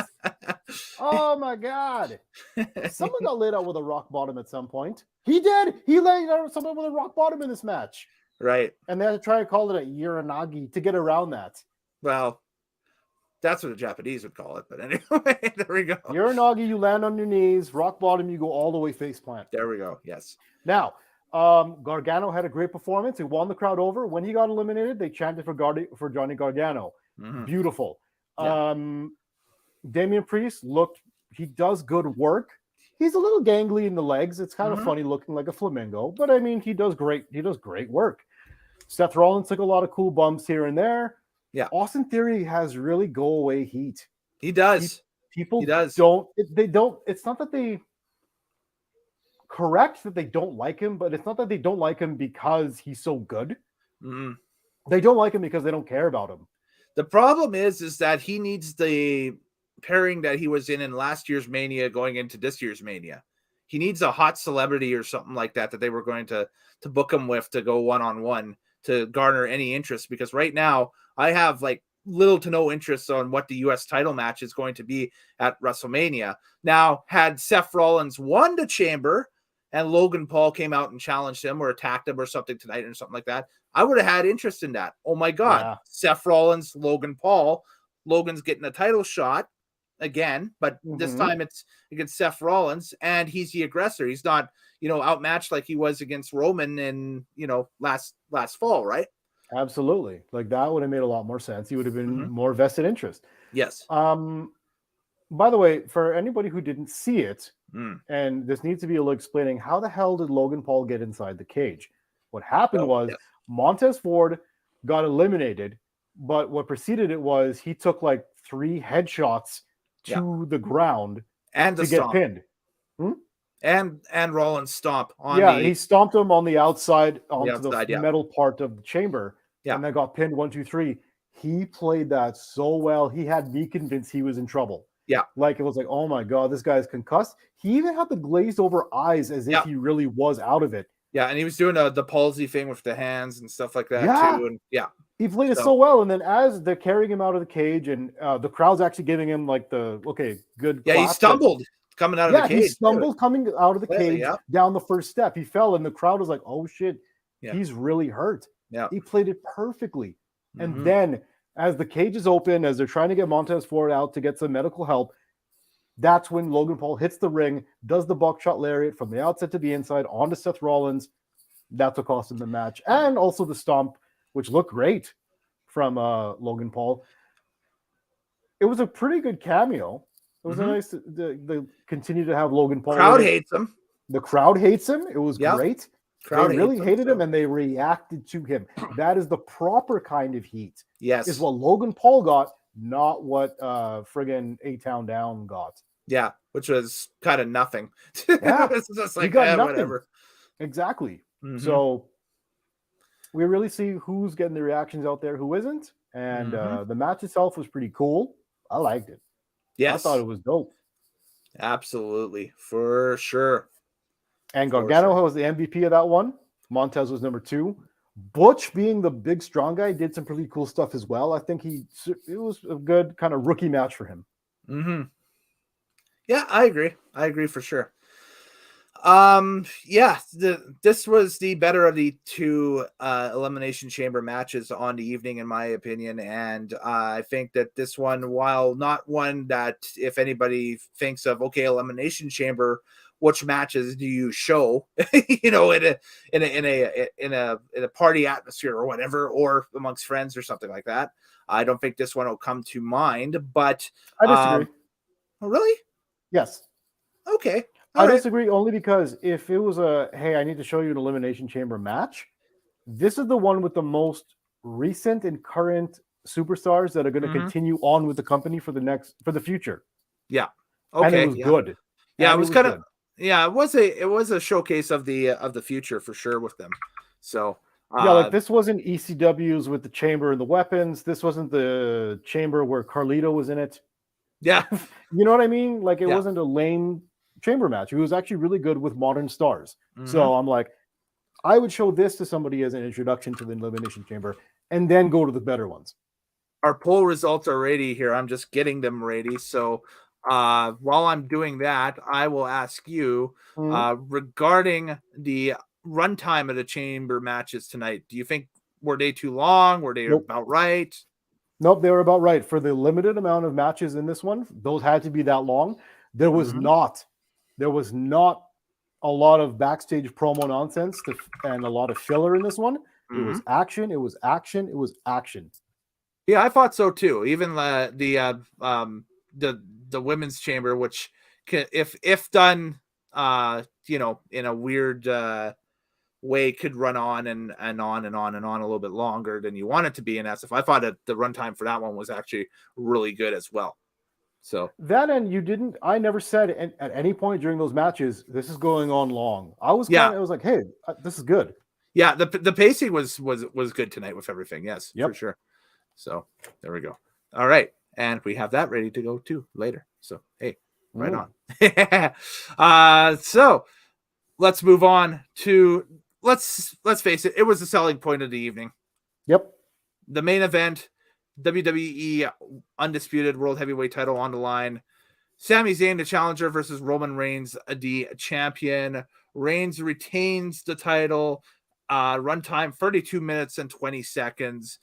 Oh my God! Someone got laid out with a rock bottom at some point. He did. He laid out someone with a rock bottom in this match. Right. And they had to try to call it a Uranagi to get around that. Well, that's what the Japanese would call it. But anyway, there we go. Uranagi, you land on your knees. Rock bottom, you go all the way face plant. There we go. Yes. Now, Gargano had a great performance. He won the crowd over. When he got eliminated, they chanted for Johnny Gargano. Mm-hmm. Beautiful. Yeah. Damian Priest he does good work. He's a little gangly in the legs. It's kind of funny looking like a flamingo, but I mean, he does great work. Seth Rollins took a lot of cool bumps here and there. Yeah. Austin Theory has really go away heat. He does. People it's not that they correct that they don't like him, but it's not that they don't like him because he's so good. Mm-hmm. They don't like him because they don't care about him. The problem is that he needs the pairing that he was in last year's Mania going into this year's Mania. He needs a hot celebrity or something like that they were going to book him with to go one-on-one to garner any interest, because right now I have like little to no interest on what the U.S. title match is going to be at WrestleMania. Now, had Seth Rollins won the Chamber and Logan Paul came out and challenged him or attacked him or something tonight or something like that, I would have had interest in that. Oh my God. Yeah. Seth Rollins, Logan Paul. Logan's getting a title shot again, but this time it's against Seth Rollins, and he's the aggressor. He's not, outmatched like he was against Roman in, last fall, right? Absolutely. Like that would have made a lot more sense. He would have been more vested interest. Yes. By the way, for anybody who didn't see it, and this needs to be a little explaining, how the hell did Logan Paul get inside the cage? What happened was Montez Ford got eliminated, but what preceded it was he took like 3 headshots to the ground and to get pinned. And Rollins stomp on he stomped him on the outside onto the metal part of the chamber, and then got pinned 1, 2, 3. He played that so well. He had me convinced he was in trouble. Yeah. Like it was like, oh my God, this guy's concussed. He even had the glazed over eyes as if he really was out of it. Yeah, and he was doing the palsy thing with the hands and stuff like that too. And he played it so well. And then as they're carrying him out of the cage, and the crowd's actually giving him like the good. Yeah, he stumbled coming out of the cage. He stumbled coming out of the cage down the first step. He fell, and the crowd was like, "Oh shit, he's really hurt." Yeah, he played it perfectly. And then as the cage is open, as they're trying to get Montez Ford out to get some medical help, that's when Logan Paul hits the ring, does the buckshot lariat from the outside to the inside onto Seth Rollins. That's what cost him the match. And also the stomp, which looked great from Logan Paul. It was a pretty good cameo. It was a nice to continue to have Logan Paul. Crowd hates him. The crowd hates him. It was great. Crowd they really hated him, and they reacted to him. That is the proper kind of heat. Yes. Is what Logan Paul got, not what friggin' A-Town Down got. Yeah, which was kind of nothing. Yeah. It's just like, he got nothing. Whatever. Exactly. So we really see who's getting the reactions out there, who isn't. And the match itself was pretty cool. I liked it. Yes. I thought it was dope. Absolutely. For sure. And Gargano was the MVP of that one. Montez was number 2. Butch, being the big strong guy, did some pretty cool stuff as well. I think it was a good kind of rookie match for him. Yeah, I agree. I agree for sure. This was the better of the 2 Elimination Chamber matches on the evening, in my opinion. And I think that this one, while not one that if anybody thinks of, okay, Elimination Chamber, which matches do you show, in a party atmosphere or whatever, or amongst friends or something like that, I don't think this one will come to mind. But I disagree. Really? Yes. Okay. I disagree only because if it was hey, I need to show you an Elimination Chamber match, this is the one with the most recent and current superstars that are going to continue on with the company for the future. Yeah. Okay. And it was good. Yeah, it was kind of it was a showcase of the future for sure with them. So like this wasn't ECW's with the chamber and the weapons. This wasn't the chamber where Carlito was in it. Yeah. You know what I mean? Like it wasn't a lame chamber match. It was actually really good with modern stars. So I'm like, I would show this to somebody as an introduction to the Elimination Chamber and then go to the better ones. Our poll results are ready here. I'm just getting them ready. So while I'm doing that, I will ask you regarding the runtime of the chamber matches tonight. Do you think were they too long? Were they about right? Nope, they were about right. For the limited amount of matches in this one, those had to be that long. There was not a lot of backstage promo nonsense and a lot of filler in this one. It was action. It was action. It was action. Yeah, I thought so too. Even the women's chamber, which if done, in a weird way, could run on and on and on and on a little bit longer than you want it to be. And I thought that the runtime for that one was actually really good as well. So that, and I never said at any point during those matches, this is going on long. I was like, hey, this is good. Yeah. The pacing was good tonight with everything. Yes, for sure. So there we go. All right. And we have that ready to go too later. So, hey, right on. So let's move on to, let's face it. It was the selling point of the evening. Yep. The main event, WWE Undisputed World Heavyweight title on the line. Sami Zayn, the challenger, versus Roman Reigns, the champion. Reigns retains the title. Runtime 32 minutes and 20 seconds.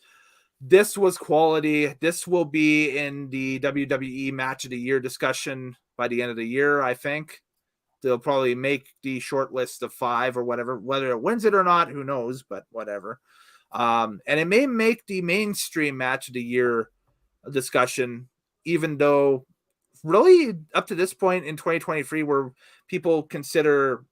This was quality. This will be in the WWE Match of the Year discussion by the end of the year, I think. They'll probably make the short list of 5 or whatever. Whether it wins it or not, who knows, but whatever. And it may make the mainstream Match of the Year discussion, even though really up to this point in 2023 where people consider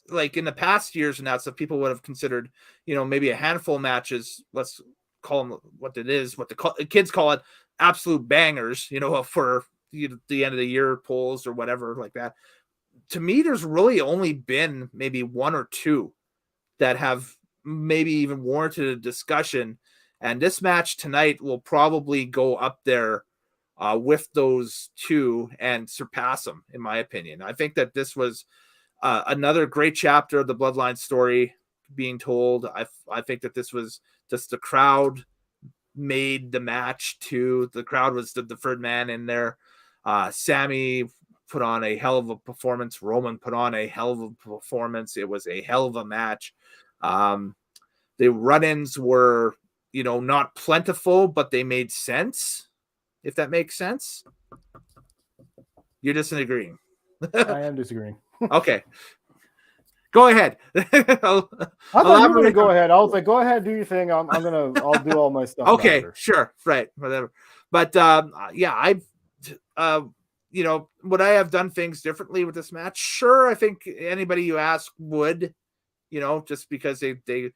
like in the past years and that stuff, people would have considered, maybe a handful of matches, let's call them what it is, what the kids call it, absolute bangers, for the end of the year polls or whatever like that. To me, there's really only been maybe 1 or 2 that have maybe even warranted a discussion. And this match tonight will probably go up there with those 2 and surpass them, in my opinion. I think that this was another great chapter of the Bloodline story being told. I think that this was just the crowd made the match too. The crowd was the third man in there. Sami put on a hell of a performance. Roman put on a hell of a performance. It was a hell of a match. The run-ins were, not plentiful, but they made sense. If that makes sense. You're disagreeing. I am disagreeing. Okay. Go ahead. I thought you were going to go ahead. I was like, go ahead, do your thing. I'll do all my stuff. Okay, after. sure, right, whatever. But yeah, would I have done things differently with this match? Sure, I think anybody you ask would, just because they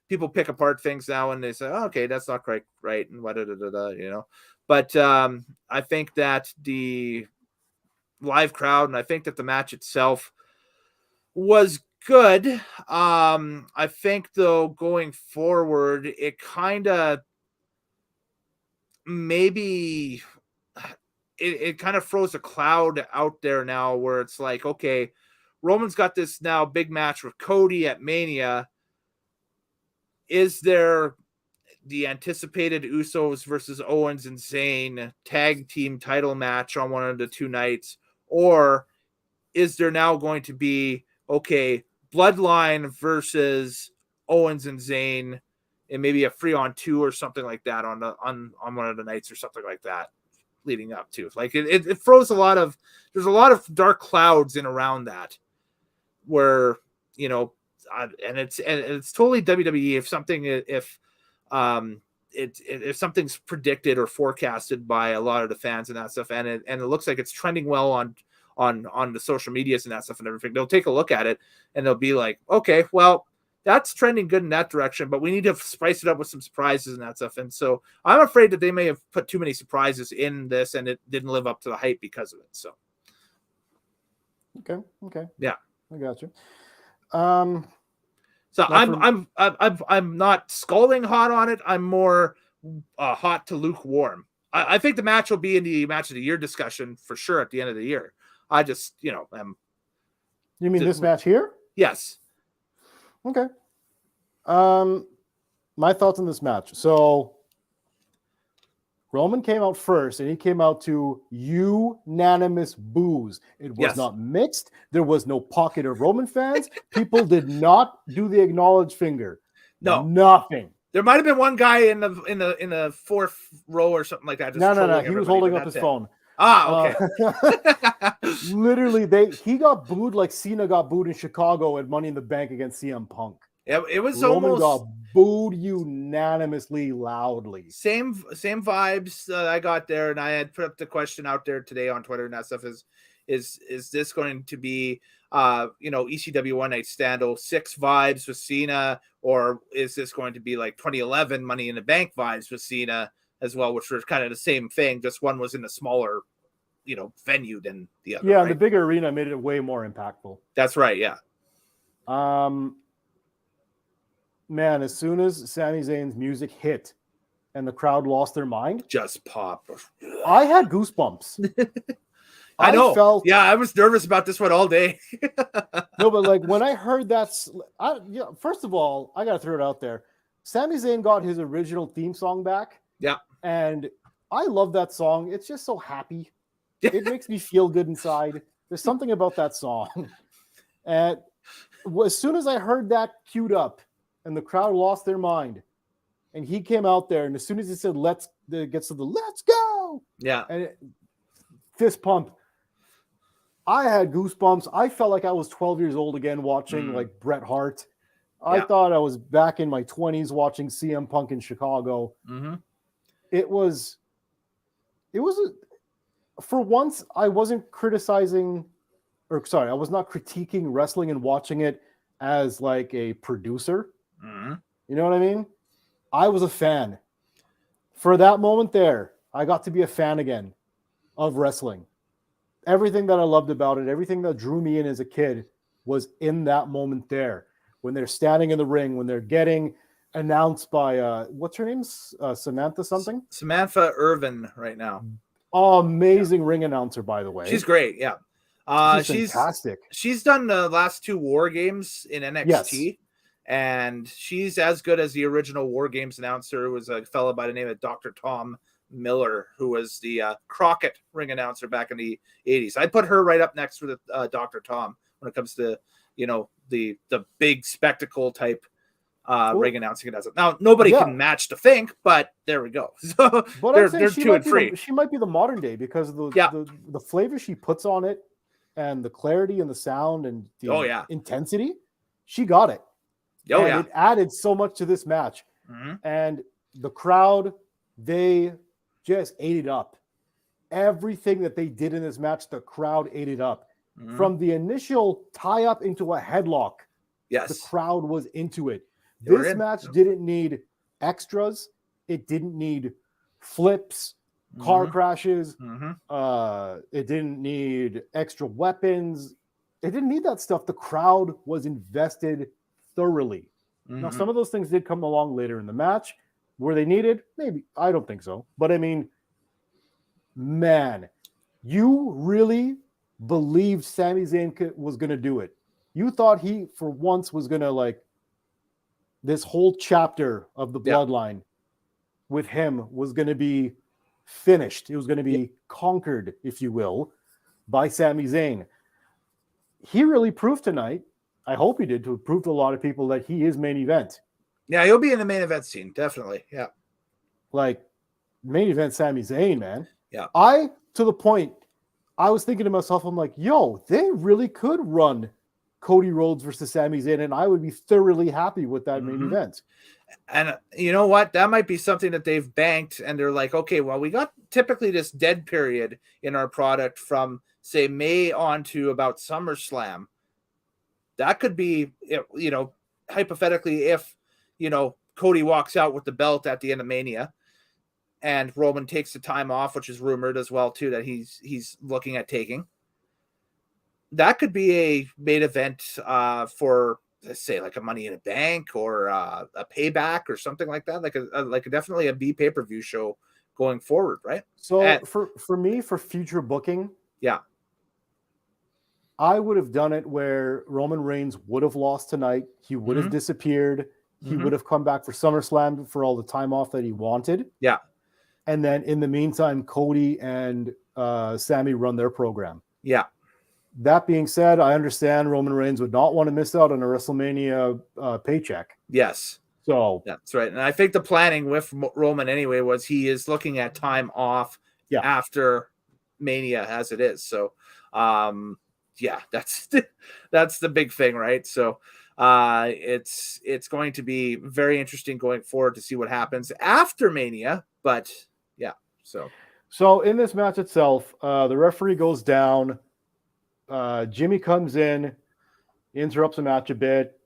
people pick apart things now and they say, oh, okay, that's not quite right, and what, But I think that the live crowd, and I think that the match itself was good. I think though going forward, it kind of maybe it kind of throws a cloud out there now where it's like, okay, Roman's got this now big match with Cody at Mania. Is there the anticipated Usos versus Owens and Zayn tag team title match on one of the 2 nights? Or is there now going to be, okay, Bloodline versus Owens and Zayn and maybe a 3-on-2 or something like that on one of the nights or something like that leading up to? Like it throws there's a lot of dark clouds in around that where, and it's totally WWE if something's predicted or forecasted by a lot of the fans and that stuff, and it looks like it's trending well on the social medias and that stuff and everything, they'll take a look at it and they'll be like, okay, well, that's trending good in that direction, but we need to spice it up with some surprises and that stuff. And so I'm afraid that they may have put too many surprises in this and it didn't live up to the hype because of it. So okay, yeah, I got you. So I'm not scalding hot on it. I'm more hot to lukewarm. I think the match will be in the match of the year discussion for sure at the end of the year. I just, am. You mean this match here? Yes. Okay. My thoughts on this match. So Roman came out first, and he came out to unanimous boos. It was not mixed. There was no pocket of Roman fans. People did not do the acknowledge finger. No, nothing. There might have been one guy in the 4th row or something like that. Just no. He was holding up his phone. Ah, okay. Literally, he got booed like Cena got booed in Chicago at Money in the Bank against CM Punk. Yeah, it was Roman almost got booed unanimously, loudly. Same vibes I got there, and I had put up the question out there today on Twitter and that stuff. Is this going to be ECW One Night Stand 06 vibes with Cena, or is this going to be like 2011 Money in the Bank vibes with Cena as well, which were kind of the same thing, just one was in a smaller venue than the other. Yeah, right? The bigger arena made it way more impactful. That's right. Yeah. Man, as soon as Sami Zayn's music hit and the crowd lost their mind, just pop. I had goosebumps. I know. I was nervous about this one all day. No, but like when I heard that, first of all, I got to throw it out there. Sami Zayn got his original theme song back. Yeah. And I love that song. It's just so happy. It makes me feel good inside. There's something about that song. And as soon as I heard that queued up and the crowd lost their mind and he came out there, and as soon as he said, let's go. Yeah. And fist pump. I had goosebumps. I felt like I was 12 years old again watching like Bret Hart. I thought I was back in my 20s watching CM Punk in Chicago. Mm-hmm. It was for once I wasn't critiquing wrestling and watching it as like a producer. Mm-hmm. You know what I mean? I was a fan. For that moment there, I got to be a fan again of wrestling. Everything that I loved about it, everything that drew me in as a kid was in that moment there. When they're standing in the ring, when they're getting announced by, what's her name? Samantha something? Samantha Irvin right now. Oh, amazing ring announcer, by the way. She's great, yeah. She's fantastic. She's done the last 2 War Games in NXT, and she's as good as the original War Games announcer, who was a fellow by the name of Dr. Tom Miller, who was the Crockett ring announcer back in the 80s. I'd put her right up next with Dr. Tom when it comes to the big spectacle type ring announcing it as of now. Nobody can match the Fink, but there we go. So but they're 2 and 3. She might be the modern day because of the flavor she puts on it and the clarity and the sound and the intensity. She got it. It added so much to this match. And the crowd, they just ate it up. Everything that they did in this match, the crowd ate it up. From the initial tie-up into a headlock, the crowd was into it. This match didn't need extras. It didn't need flips, car crashes. It didn't need extra weapons. It didn't need that stuff. The crowd was invested thoroughly. Now, some of those things did come along later in the match. Were they needed? Maybe. I don't think so. But I mean, man, you really believed Sami Zayn was going to do it. You thought he, for once, was going to, like, this whole chapter of the bloodline with him was going to be finished. It was going to be conquered, if you will, by Sami Zayn. He really proved tonight, I hope he did, to prove to a lot of people that he is main event. Yeah, he'll be in the main event scene, definitely. Yeah. Like, main event Sami Zayn, man. Yeah. To the point, I was thinking to myself, I'm like, yo, they really could run Cody Rhodes versus Sami Zayn, and I would be thoroughly happy with that main event. And you know what? That might be something that they've banked, and they're like, okay, well, we got typically this dead period in our product from, say, May on to about SummerSlam. That could be, you know, hypothetically, if, you know, Cody walks out with the belt at the end of Mania and Roman takes the time off, which is rumored as well, too, that he's looking at taking. That could be a main event for, let's say, like a Money in a Bank or a Payback or something like that, like definitely a B pay-per-view show going forward, right? So for me, for future booking, I would have done it where Roman Reigns would have lost tonight. He would have disappeared. He would have come back for SummerSlam for all the time off that he wanted. Yeah. And then in the meantime, Cody and Sami run their program. Yeah. That being said, I understand Roman Reigns would not want to miss out on a WrestleMania paycheck. Yes. So that's right. And I think the planning with Roman anyway was he is looking at time off after Mania as it is. So, that's the big thing, right? So it's going to be very interesting going forward to see what happens after Mania. But so in this match itself, the referee goes down. Jimmy comes in, interrupts the match a bit.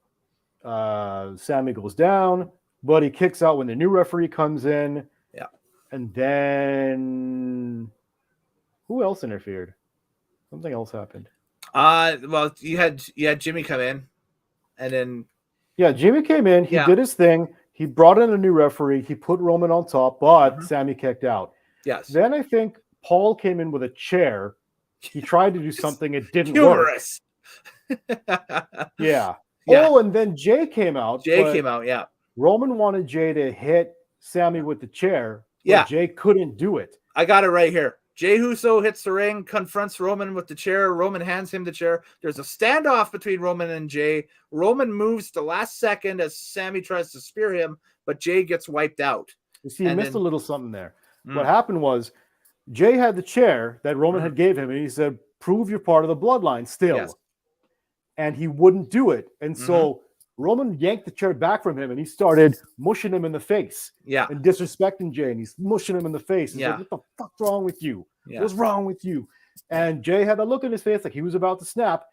Sami goes down, but he kicks out when the new referee comes in. Yeah. And then who else interfered? Something else happened. Well, you had Jimmy come in, and then Jimmy came in. He did his thing. He brought in a new referee. He put Roman on top, but Sami kicked out. Yes. Then I think Paul came in with a chair. He tried to do something. It didn't work. Yeah. Oh, and then Jay came out. Yeah. Roman wanted Jay to hit Sami with the chair. But Jay couldn't do it. I got it right here. Jey Uso hits the ring, confronts Roman with the chair. Roman hands him the chair. There's a standoff between Roman and Jay. Roman moves the last second as Sami tries to spear him, but Jay gets wiped out. You see, he missed a little something there. What happened was Jay had the chair that Roman had gave him, and he said, prove you're part of the bloodline still. Yes. And he wouldn't do it. And so Roman yanked the chair back from him, and he started mushing him in the face. Yeah. And disrespecting Jay, and he's mushing him in the face. He's like, what the fuck's wrong with you? Yeah. What's wrong with you? And Jay had a look in his face like he was about to snap.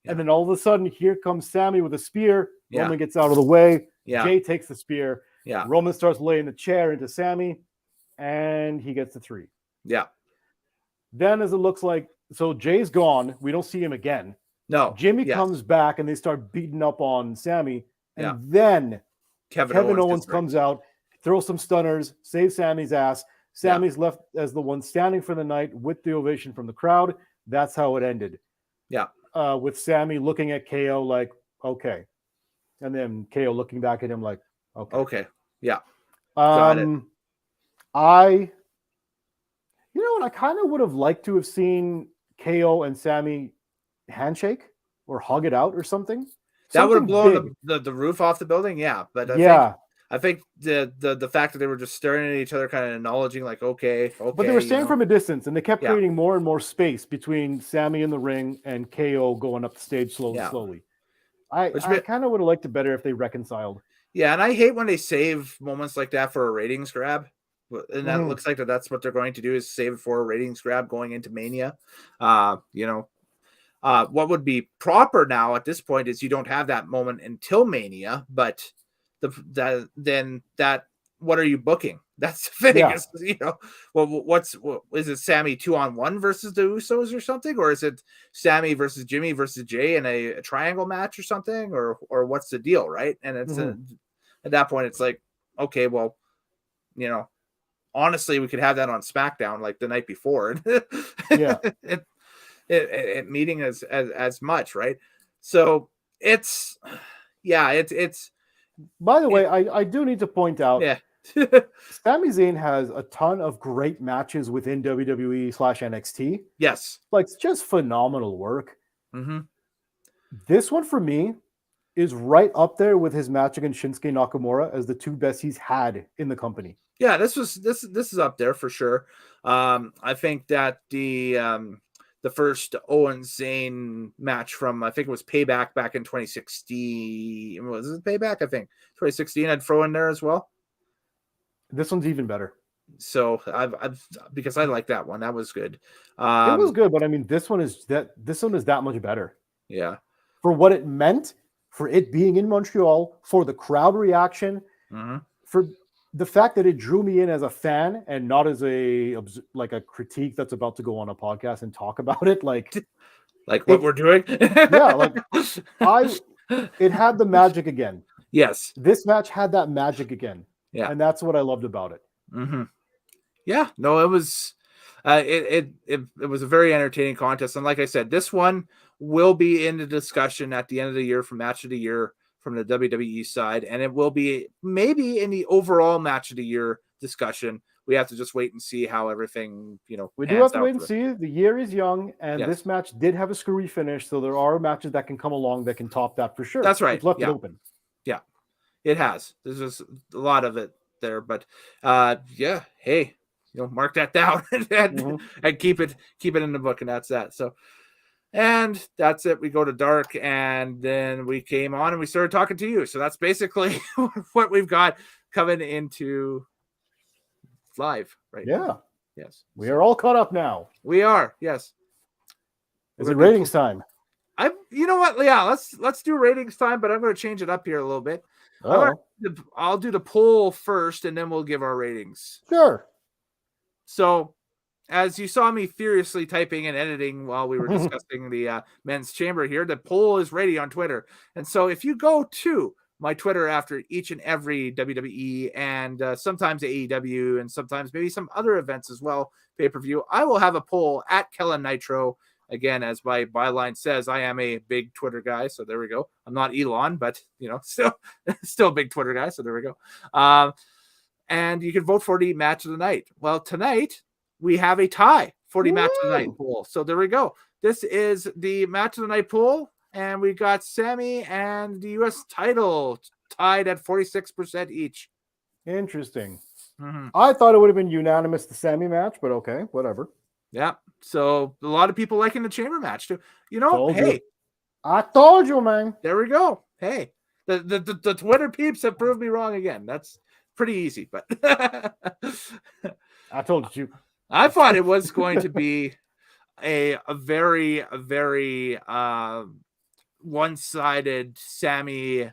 Yeah. And then all of a sudden, here comes Sami with a spear. Roman gets out of the way. Yeah. Jay takes the spear. Yeah. Roman starts laying the chair into Sami, and he gets the 3. Yeah. Then, as it looks like, so Jay's gone. We don't see him again. No. Jimmy comes back, and they start beating up on Sami. And then Kevin Owens comes out, throws some stunners, saves Sami's ass. Sami's left as the one standing for the night with the ovation from the crowd. That's how it ended. Yeah. With Sami looking at KO like, okay. And then KO looking back at him like, okay. Okay. Yeah. Got it. You know what? I kind of would have liked to have seen KO and Sami handshake or hug it out or something. That would have Something blown big. the roof off the building. Yeah. But Yeah. I think the fact that they were just staring at each other, kind of acknowledging like, okay, But they were staying from a distance, and they kept Yeah. creating more and more space between Sami in the ring and KO going up the stage slowly. I kind of would have liked it better if they reconciled. Yeah, and I hate when they save moments like that for a ratings grab. And that looks like that's what they're going to do, is save it for a ratings grab going into Mania. What would be proper now at this point is you don't have that moment until Mania, but what are you booking? That's the thing. Yeah. Is, is it Sami 2-on-1 versus the Usos or something, or is it Sami versus Jimmy versus Jay in a triangle match or something, or what's the deal, right? And it's at that point it's like, okay, well, honestly, we could have that on SmackDown like the night before. Yeah. it meeting as much, right? So it's by the way, I do need to point out, Sami Zayn has a ton of great matches within WWE/NXT. Yes, like it's just phenomenal work. This one for me is right up there with his match against Shinsuke Nakamura as the two best he's had in the company. Yeah, this is up there for sure. I think that the first Owen Zayn match from, I think it was Payback back in 2016. Was it Payback? I think 2016. I'd throw in there as well. This one's even better. So I've because I like that one. That was good. It was good, but I mean, this one is that much better. Yeah. For what it meant, for it being in Montreal, for the crowd reaction, for the fact that it drew me in as a fan and not as a critique that's about to go on a podcast and talk about it, like what we're doing. Yeah, it had the magic again. Yes, this match had that magic again. Yeah, and that's what I loved about it. Yeah, no, it was it was a very entertaining contest, and like I said, this one will be in the discussion at the end of the year for match of the year from the WWE side, and it will be maybe in the overall match of the year discussion. We have to just wait and see how everything, we do have to wait and see. The year is young, and this match did have a screwy finish, so there are matches that can come along that can top that for sure. That's right. It's left it open. Yeah, it has. There's just a lot of it there, but hey, mark that down and keep it in the book, and that's that. So. And that's it. We go to dark, and then we came on and we started talking to you. So that's basically what we've got coming into live right now. Yes. We are all caught up now. We are. Yes. Is it ratings time? You know what? Yeah, let's do ratings time, but I'm going to change it up here a little bit. I'll do the poll first, and then we'll give our ratings. Sure. So, as you saw me furiously typing and editing while we were discussing the men's chamber here, the poll is ready on Twitter. And so if you go to my Twitter after each and every WWE and sometimes AEW and sometimes maybe some other events as well, pay-per-view, I will have a poll at Kellen Nitro. Again, as my byline says, I am a big Twitter guy. So there we go. I'm not Elon, but, still a big Twitter guy. So there we go. And you can vote for the match of the night. Well, tonight, we have a tie for the match of the night pool. So there we go. This is the match of the night pool, and we got Sami and the U.S. title tied at 46% each. Interesting. I thought it would have been unanimous, the Sami match, but okay, whatever. Yeah. So a lot of people liking the chamber match too. I told you, man. There we go. Hey, the Twitter peeps have proved me wrong again. That's pretty easy, but I told you. I thought it was going to be a very one-sided Sami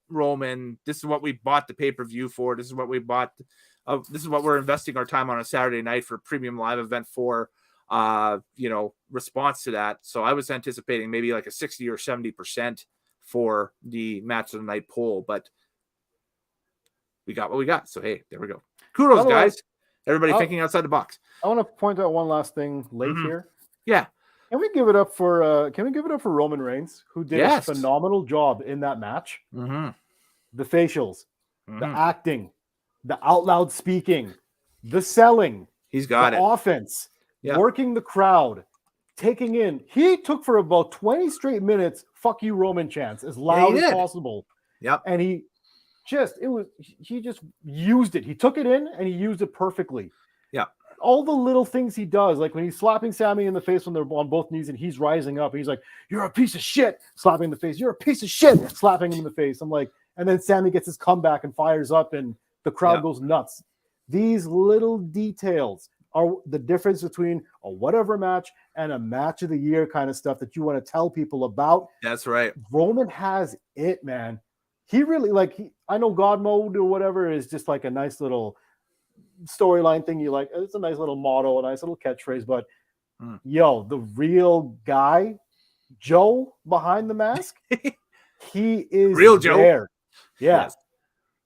Roman. This is what we bought the pay-per-view for. This is what we bought. This is what we're investing our time on a Saturday night for a premium live event for. Response to that. So I was anticipating maybe like a 60 or 70% for the match of the night poll, but we got what we got. So hey, there we go. Kudos, guys. Everybody thinking outside the box. I want to point out one last thing late here. Yeah. Can we give it up for Roman Reigns, who did a phenomenal job in that match? The facials, the acting, the out loud speaking, the selling. He's got the offense, working the crowd, taking in. He took for about 20 straight minutes, "Fuck you, Roman" chants as loud as possible. Yep. And he just used it. He took it in and he used it perfectly. Yeah. All the little things he does, like when he's slapping Sami in the face when they're on both knees and he's rising up, and he's like, "You're a piece of shit," slapping in the face. "You're a piece of shit," slapping him in the face. I'm like, and then Sami gets his comeback and fires up and the crowd goes nuts. These little details are the difference between a whatever match and a match of the year kind of stuff that you want to tell people about. That's right. Roman has it, man. He really, I know God Mode or whatever is just like a nice little storyline thing. It's a nice little motto, a nice little catchphrase, but yo, the real guy, Joe behind the mask, he is real Joe. There. Yeah.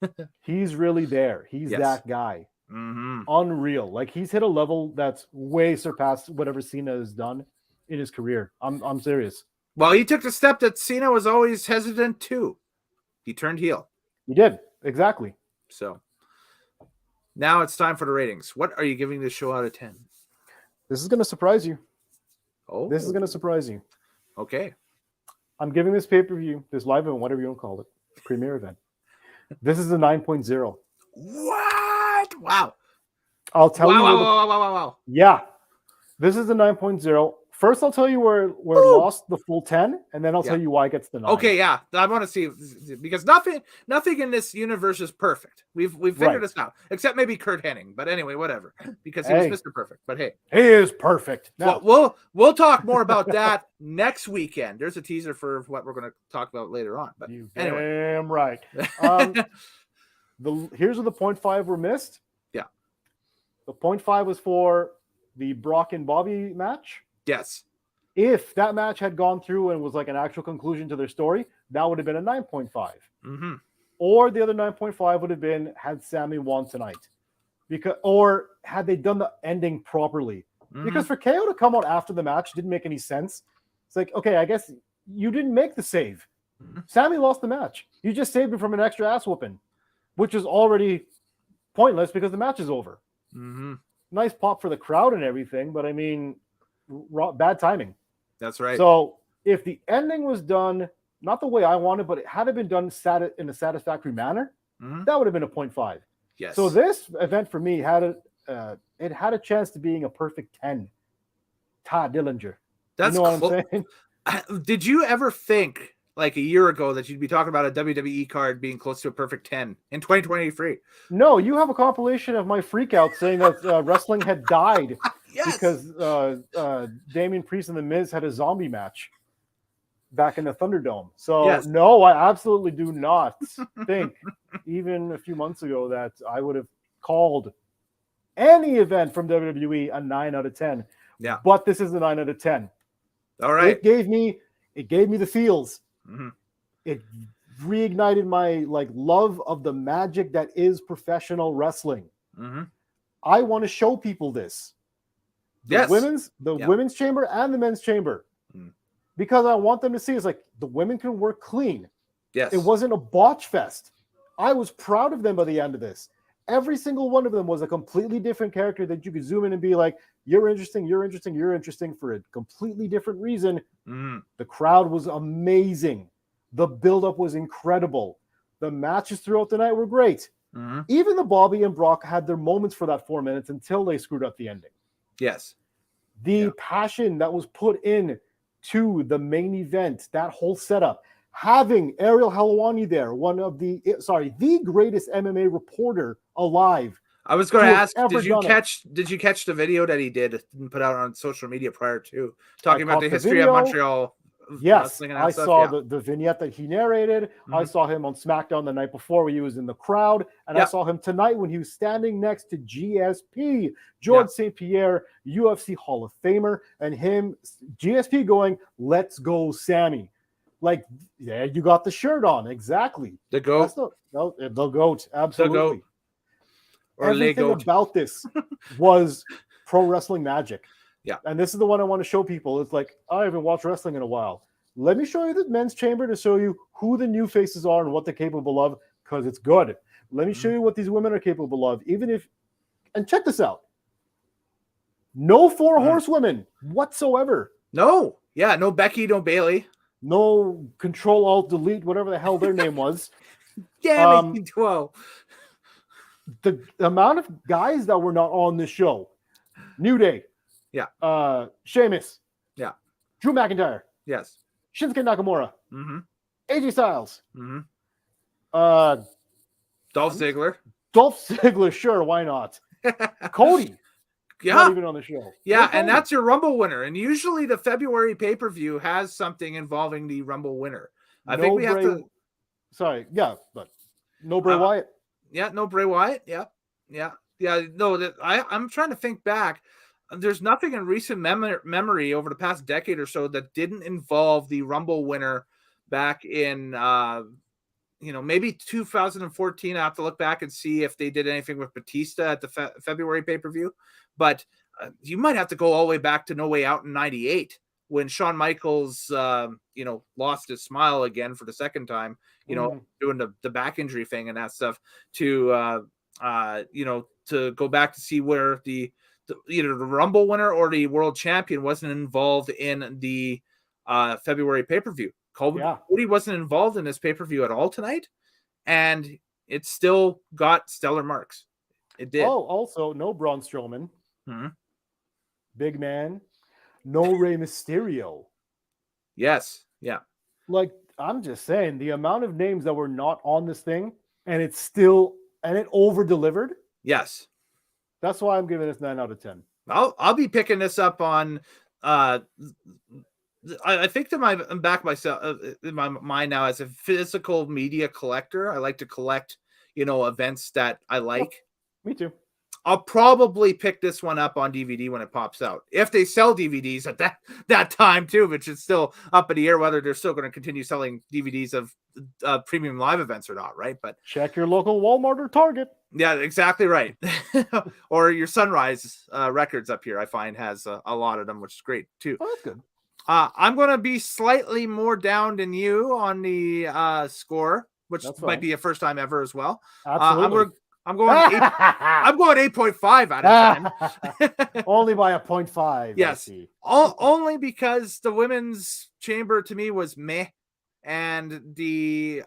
Yes. He's really there. He's that guy. Mm-hmm. Unreal. Like, he's hit a level that's way surpassed whatever Cena has done in his career. I'm serious. Well, he took the step that Cena was always hesitant to. He turned heel. He did. Exactly. So now it's time for the ratings. What are you giving this show out of 10? This is going to surprise you. Oh, this is going to surprise you. Okay. I'm giving this pay-per-view, this live event, whatever you want to call it, premiere event. This is a 9.0. What? Wow. I'll tell you. Wow. Yeah. This is a 9.0. First, I'll tell you where it lost the full 10, and then I'll tell you why it gets the 9. Okay, yeah. I want to see, because nothing in this universe is perfect. We've figured this out, except maybe Kurt Hennig. But anyway, whatever, because he was Mr. Perfect. But hey, he is perfect. Now, we'll talk more about that next weekend. There's a teaser for what we're going to talk about later on. But anyway, damn right. Here's where the 0.5 were missed. Yeah, the 0.5 was for the Brock and Bobby match. Yes. If that match had gone through and was like an actual conclusion to their story, that would have been a 9.5. Mm-hmm. Or the other 9.5 would have been had Sami won tonight. Or had they done the ending properly. Mm-hmm. Because for KO to come out after the match didn't make any sense. It's like, okay, I guess you didn't make the save. Mm-hmm. Sami lost the match. You just saved him from an extra ass whooping, which is already pointless because the match is over. Mm-hmm. Nice pop for the crowd and everything, but I mean, bad timing. That's right. So if the ending was done not the way I wanted, but it had been done in a satisfactory manner, that would have been a 0.5. Yes. So this event for me had a chance to being a perfect 10. Todd Dillinger. That's you know what I'm saying? Did you ever think like a year ago that you'd be talking about a WWE card being close to a perfect 10 in 2023? No, you have a compilation of my freakout saying that wrestling had died because Damian Priest and The Miz had a zombie match back in the Thunderdome. So no, I absolutely do not think even a few months ago that I would have called any event from WWE a 9 out of 10. Yeah. But this is a 9 out of 10. All right. It gave me the feels. Mm-hmm. It reignited my love of the magic that is professional wrestling. Mm-hmm. I want to show people this. The women's chamber and the men's chamber. Mm. Because I want them to see it's like the women can work clean. Yes. It wasn't a botch fest. I was proud of them by the end of this. Every single one of them was a completely different character that you could zoom in and be like, you're interesting for a completely different reason. Mm. The crowd was amazing. The buildup was incredible. The matches throughout the night were great. Mm-hmm. Even the Bobby and Brock had their moments for that 4 minutes until they screwed up the ending. Yes. The passion that was put in to the main event, that whole setup, having Ariel Helwani there, the greatest MMA reporter alive. I was going to ask, did you catch the video that he did and put out on social media prior to talking about the history of Montreal? Yes, I saw the vignette that he narrated. Mm-hmm. I saw him on SmackDown the night before when he was in the crowd. And I saw him tonight when he was standing next to GSP, George St. Pierre, UFC Hall of Famer, and him, GSP going, "Let's go, Sami." You got the shirt on. Exactly. The GOAT. The GOAT. Absolutely. The GOAT. Or everything about this was pro wrestling magic. Yeah. And this is the one I want to show people. It's like, I haven't watched wrestling in a while. Let me show you the men's chamber to show you who the new faces are and what they're capable of, because it's good. Let me show you what these women are capable of. And check this out. No 4 horsewomen whatsoever. No. Yeah, no Becky, no Bailey. No Control Alt Delete, whatever the hell their name was. Yeah, 12. The amount of guys that were not on this show. New Day. Yeah. Sheamus. Yeah. Drew McIntyre. Yes. Shinsuke Nakamura. Mm-hmm. AJ Styles. Mm-hmm. Dolph Ziggler. Dolph Ziggler, sure, why not? Cody. Yeah. Not even on the show. Yeah, and that's your Rumble winner. And usually the February pay-per-view has something involving the Rumble winner. I think we have to... Sorry, yeah, but no Bray Wyatt. Yeah, no Bray Wyatt. Yeah. No, I'm trying to think back. There's nothing in recent memory over the past decade or so that didn't involve the Rumble winner back in, maybe 2014. I have to look back and see if they did anything with Batista at the February pay-per-view. But you might have to go all the way back to No Way Out in '98 when Shawn Michaels, lost his smile again for the second time, doing the back injury thing and that stuff to go back to see where either the Rumble winner or the world champion wasn't involved in the February pay-per-view. Cody wasn't involved in this pay-per-view at all tonight, and it still got stellar marks. It did. Oh, also no Braun Strowman. Mm-hmm. Big man. No Rey Mysterio. Yes. Yeah. Like, I'm just saying, the amount of names that were not on this thing, and it over-delivered. Yes. That's why I'm giving this 9 out of 10. I'll be picking this up on. I think that I'm back myself in my mind now as a physical media collector. I like to collect, events that I like. Me too. I'll probably pick this one up on DVD when it pops out. If they sell DVDs at that time too, which is still up in the air whether they're still going to continue selling DVDs of premium live events or not, right? But check your local Walmart or Target. Yeah, exactly right. Or your Sunrise Records up here, I find has a lot of them, which is great too. Oh, that's good. I'm going to be slightly more down than you on the score, which might be a first time ever as well. Absolutely. I'm going 8.5 out of 10. Only by a 0.5. Yes. Only because the women's chamber to me was meh. And the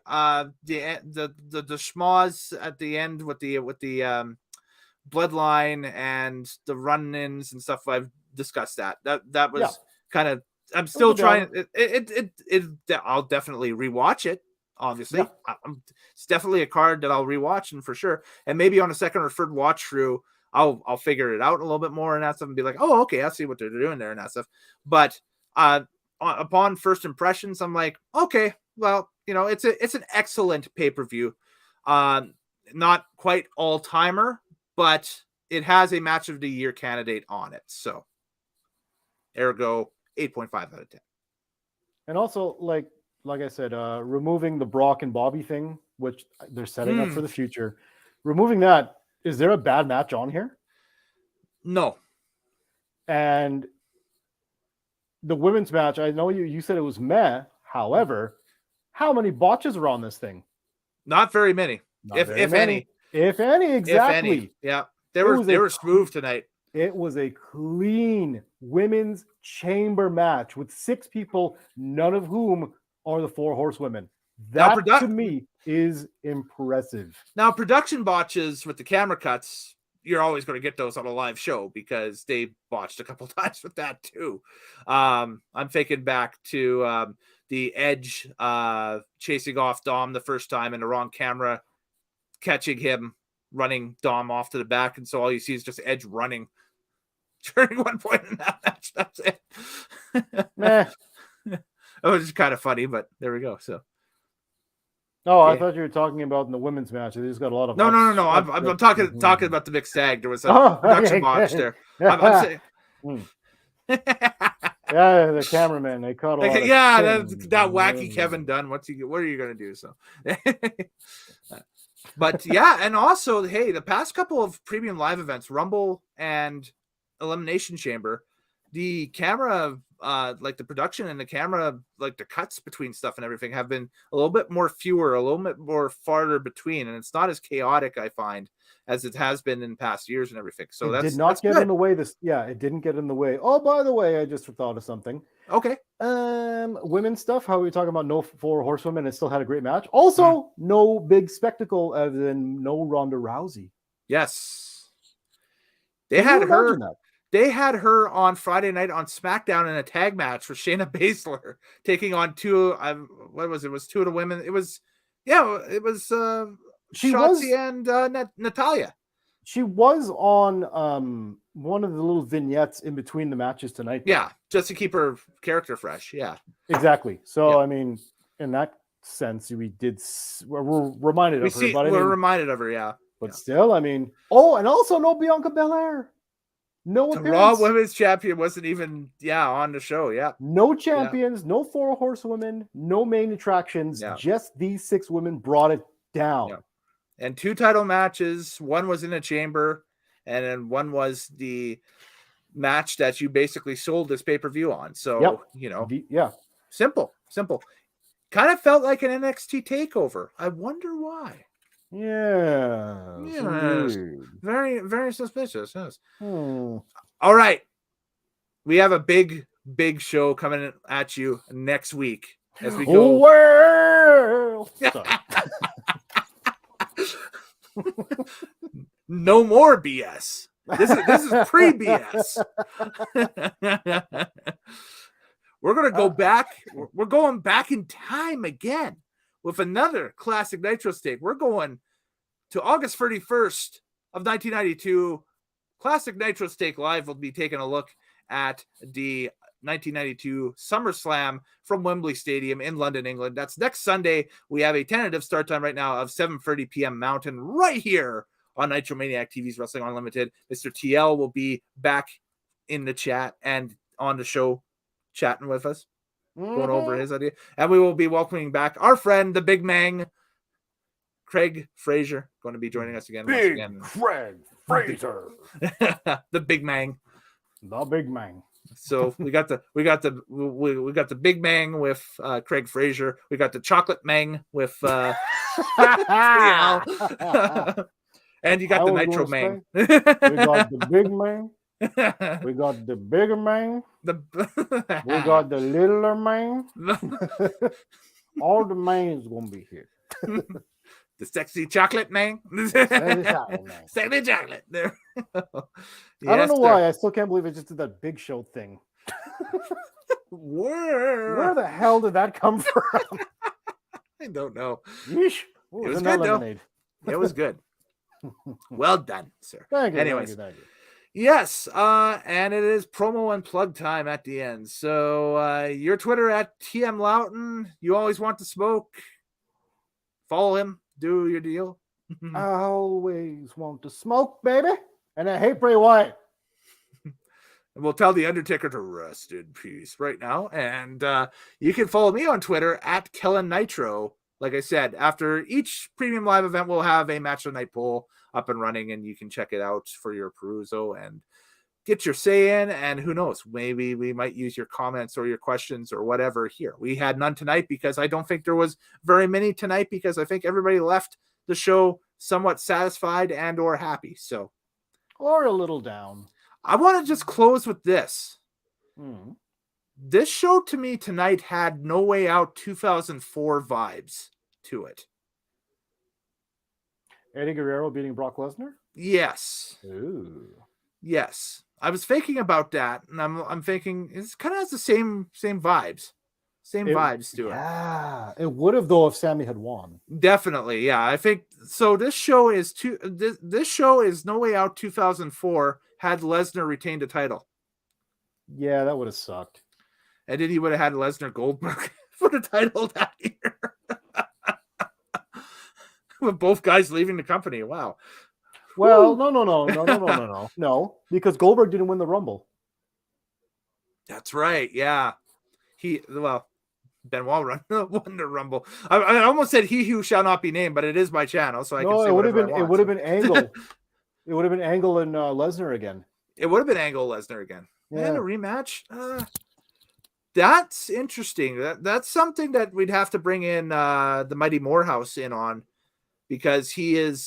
schmoz at the end with the bloodline and the run-ins and stuff, I've discussed that was kind of, I'm still trying I'll definitely rewatch it. Obviously, it's definitely a card that I'll rewatch, and for sure, and maybe on a second or third watch through, I'll figure it out a little bit more and that stuff, and be like, oh, okay, I see what they're doing there and that stuff. But upon first impressions, I'm like, okay, well, it's an excellent pay-per-view, not quite all-timer, but it has a match of the year candidate on it, so ergo 8.5 out of 10. And also, like I said, removing the Brock and Bobby thing, which they're setting up for the future, removing that, is there a bad match on here? No. And the women's match, I know you said it was meh. However, how many botches are on this thing? Not very many. If any. If any, exactly. If any. Yeah. They were smooth tonight. It was a clean women's chamber match with 6 people, none of whom are the 4 horsewomen. That to me is impressive. Now, production botches with the camera cuts, you're always going to get those on a live show because they botched a couple times with that too. I'm thinking back to the Edge chasing off Dom the first time and the wrong camera catching him running Dom off to the back, and so all you see is just Edge running during one point in that match. That's it. It was just kind of funny, but there we go. So, I thought you were talking about in the women's match. They just got a lot of no. I'm talking about the mixed tag. There was a production botch there. I'm saying. Yeah, the cameraman. They caught a lot. That wacky Kevin Dunn. What are you gonna do? So, but yeah, and also, hey, the past couple of premium live events, Rumble and Elimination Chamber, the camera like the production and the camera, like the cuts between stuff and everything have been a little bit more fewer, a little bit more farther between, and it's not as chaotic, I find, as it has been in past years and everything. So it did not get in the way. It didn't get in the way. Oh, by the way, I just thought of something. Okay. Women's stuff. How are we talking about no 4 horsewomen and still had a great match? Also, no big spectacle other than no Ronda Rousey. Yes. They had her on Friday night on SmackDown in a tag match with Shayna Baszler taking on two. What was it? It was two of the women. It was Shotzi and Natalia. She was on one of the little vignettes in between the matches tonight. Though. Yeah, just to keep her character fresh. Yeah, exactly. So I mean, in that sense, we're reminded of her. We're reminded of her. Yeah, but still, I mean, and also no Bianca Belair. No appearance. The Raw Women's Champion wasn't even on the show. Yeah, no champions, no 4 horsewomen, no main attractions. Just these 6 women brought it down. Yeah. And 2 title matches. One was in a chamber, and then one was the match that you basically sold this pay-per-view on. So, simple. Kind of felt like an NXT takeover. I wonder why. Yeah. Very, very suspicious. Yes. All right. We have a big show coming at you next week as we go. Well. No more BS. This is pre-BS. We're gonna go back. We're going back in time again with another classic Nitro stake. We're going to August 31st of 1992. Classic Nitro Stake Live will be taking a look at the 1992 SummerSlam from Wembley Stadium in London, England. That's next Sunday. We have a tentative start time right now of 7:30 p.m. Mountain right here on Nitro Maniac TV's Wrestling Unlimited. Mr. TL will be back in the chat and on the show chatting with us, going over his idea. And we will be welcoming back our friend, the Big Mang, Craig Fraser, going to be joining us again. Craig Fraser. The Big Mang. The Big Mang. So we got the Big Mang with Craig Fraser. We got the Chocolate Mang with and you got the Nitro Mang. We got the Big Mang. We got the bigger man. We got the littler man. All the man's gonna be here. The sexy chocolate man. Sexy chocolate. There. I don't know why. I still can't believe it just did that Big Show thing. Where the hell did that come from? I don't know. Yeesh. It was good though. It was good. Well done, sir. Thank you. Anyways. Thank you. Yes, and it is promo and plug time at the end. So your Twitter at TM Loughton. You always want to smoke. Follow him. Do your deal. I always want to smoke, baby. And I hate Bray Wyatt. And we'll tell the Undertaker to rest in peace right now. And you can follow me on Twitter at Kellen Nitro. Like I said, after each premium live event, we'll have a match of the night poll up and running, and you can check it out for your perusal and get your say in. And who knows, maybe we might use your comments or your questions or whatever here. We had none tonight because I don't think there was very many tonight, because I think everybody left the show somewhat satisfied and or happy. So, or a little down. I want to just close with this. This show to me tonight had No Way Out 2004 vibes to it. Eddie Guerrero beating Brock Lesnar? Yes. Ooh. Yes. I was thinking about that, and I'm thinking it kind of has the same vibes. Vibes to it. Yeah. It would have, though, if Sami had won. Definitely, yeah. I think so. This show is No Way Out 2004 had Lesnar retain the title. Yeah, that would have sucked. And then he would have had Lesnar Goldberg for the title that year. With both guys leaving the company. Wow. Well, no, because Goldberg didn't win the Rumble. That's right. Yeah. Benoit won the Rumble. I almost said he who shall not be named, but it is my channel, so I can say it would have been Angle. It would have been Angle and Lesnar again. It would have been Angle Lesnar again. Yeah. And a rematch. That's interesting. That's something that we'd have to bring in the Mighty Morehouse in on, because he is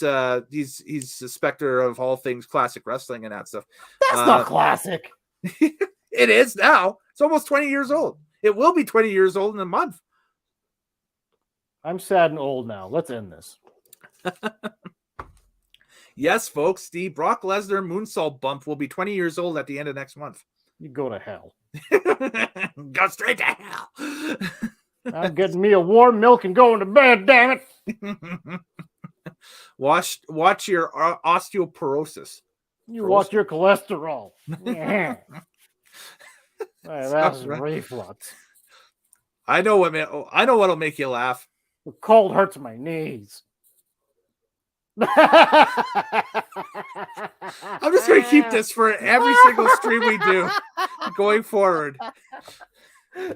he's the specter of all things classic wrestling and that stuff. That's not classic. It is now. It's almost 20 years old. It will be 20 years old in a month. I'm sad and old now. Let's end this. Yes, folks, the Brock Lesnar moonsault bump will be 20 years old at the end of next month. You go to hell. Go straight to hell. I'm getting me a warm milk and going to bed, damn it. Watch your osteoporosis. You watch your cholesterol. Yeah. That's reflux. I know what'll make you laugh. The cold hurts my knees. I'm just going to keep this for every single stream we do going forward. The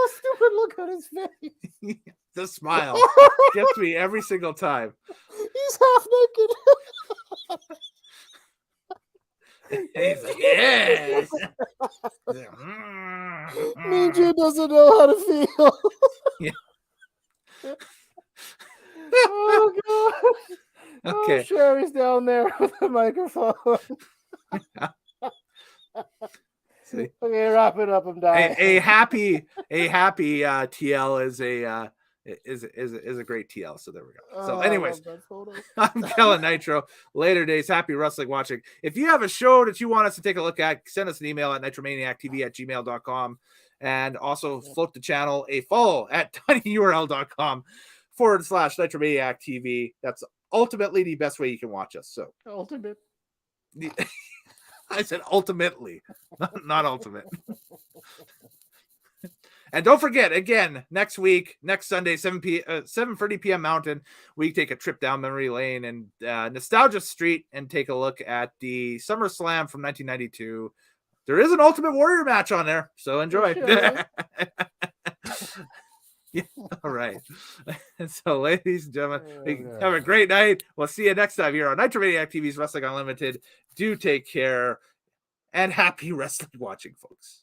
stupid look on his face. The smile gets me every single time. He's half naked. He's like, yes. Ninja doesn't know how to feel. Yeah. Oh god. Okay. Oh, Sherry's down there with the microphone. See? Okay, wrap it up. I'm dying. A happy TL is a great TL. So there we go. So anyways, I'm Kellen Nitro. Later days, happy wrestling watching. If you have a show that you want us to take a look at, send us an email at nitromaniactv@gmail.com, and also float the channel a follow at tinyurl.com/nitromaniactv. That's ultimately the best way you can watch us. So Ultimate. I said ultimately, not ultimate. And don't forget, again, next Sunday, 7:30 p.m. Mountain, we take a trip down memory lane and Nostalgia Street and take a look at the SummerSlam from 1992. There is an Ultimate Warrior match on there, so enjoy. Sure. Yeah, all right. So, ladies and gentlemen, have a great night. We'll see you next time here on Nitromaniac TV's Wrestling Unlimited. Do take care and happy wrestling watching, folks.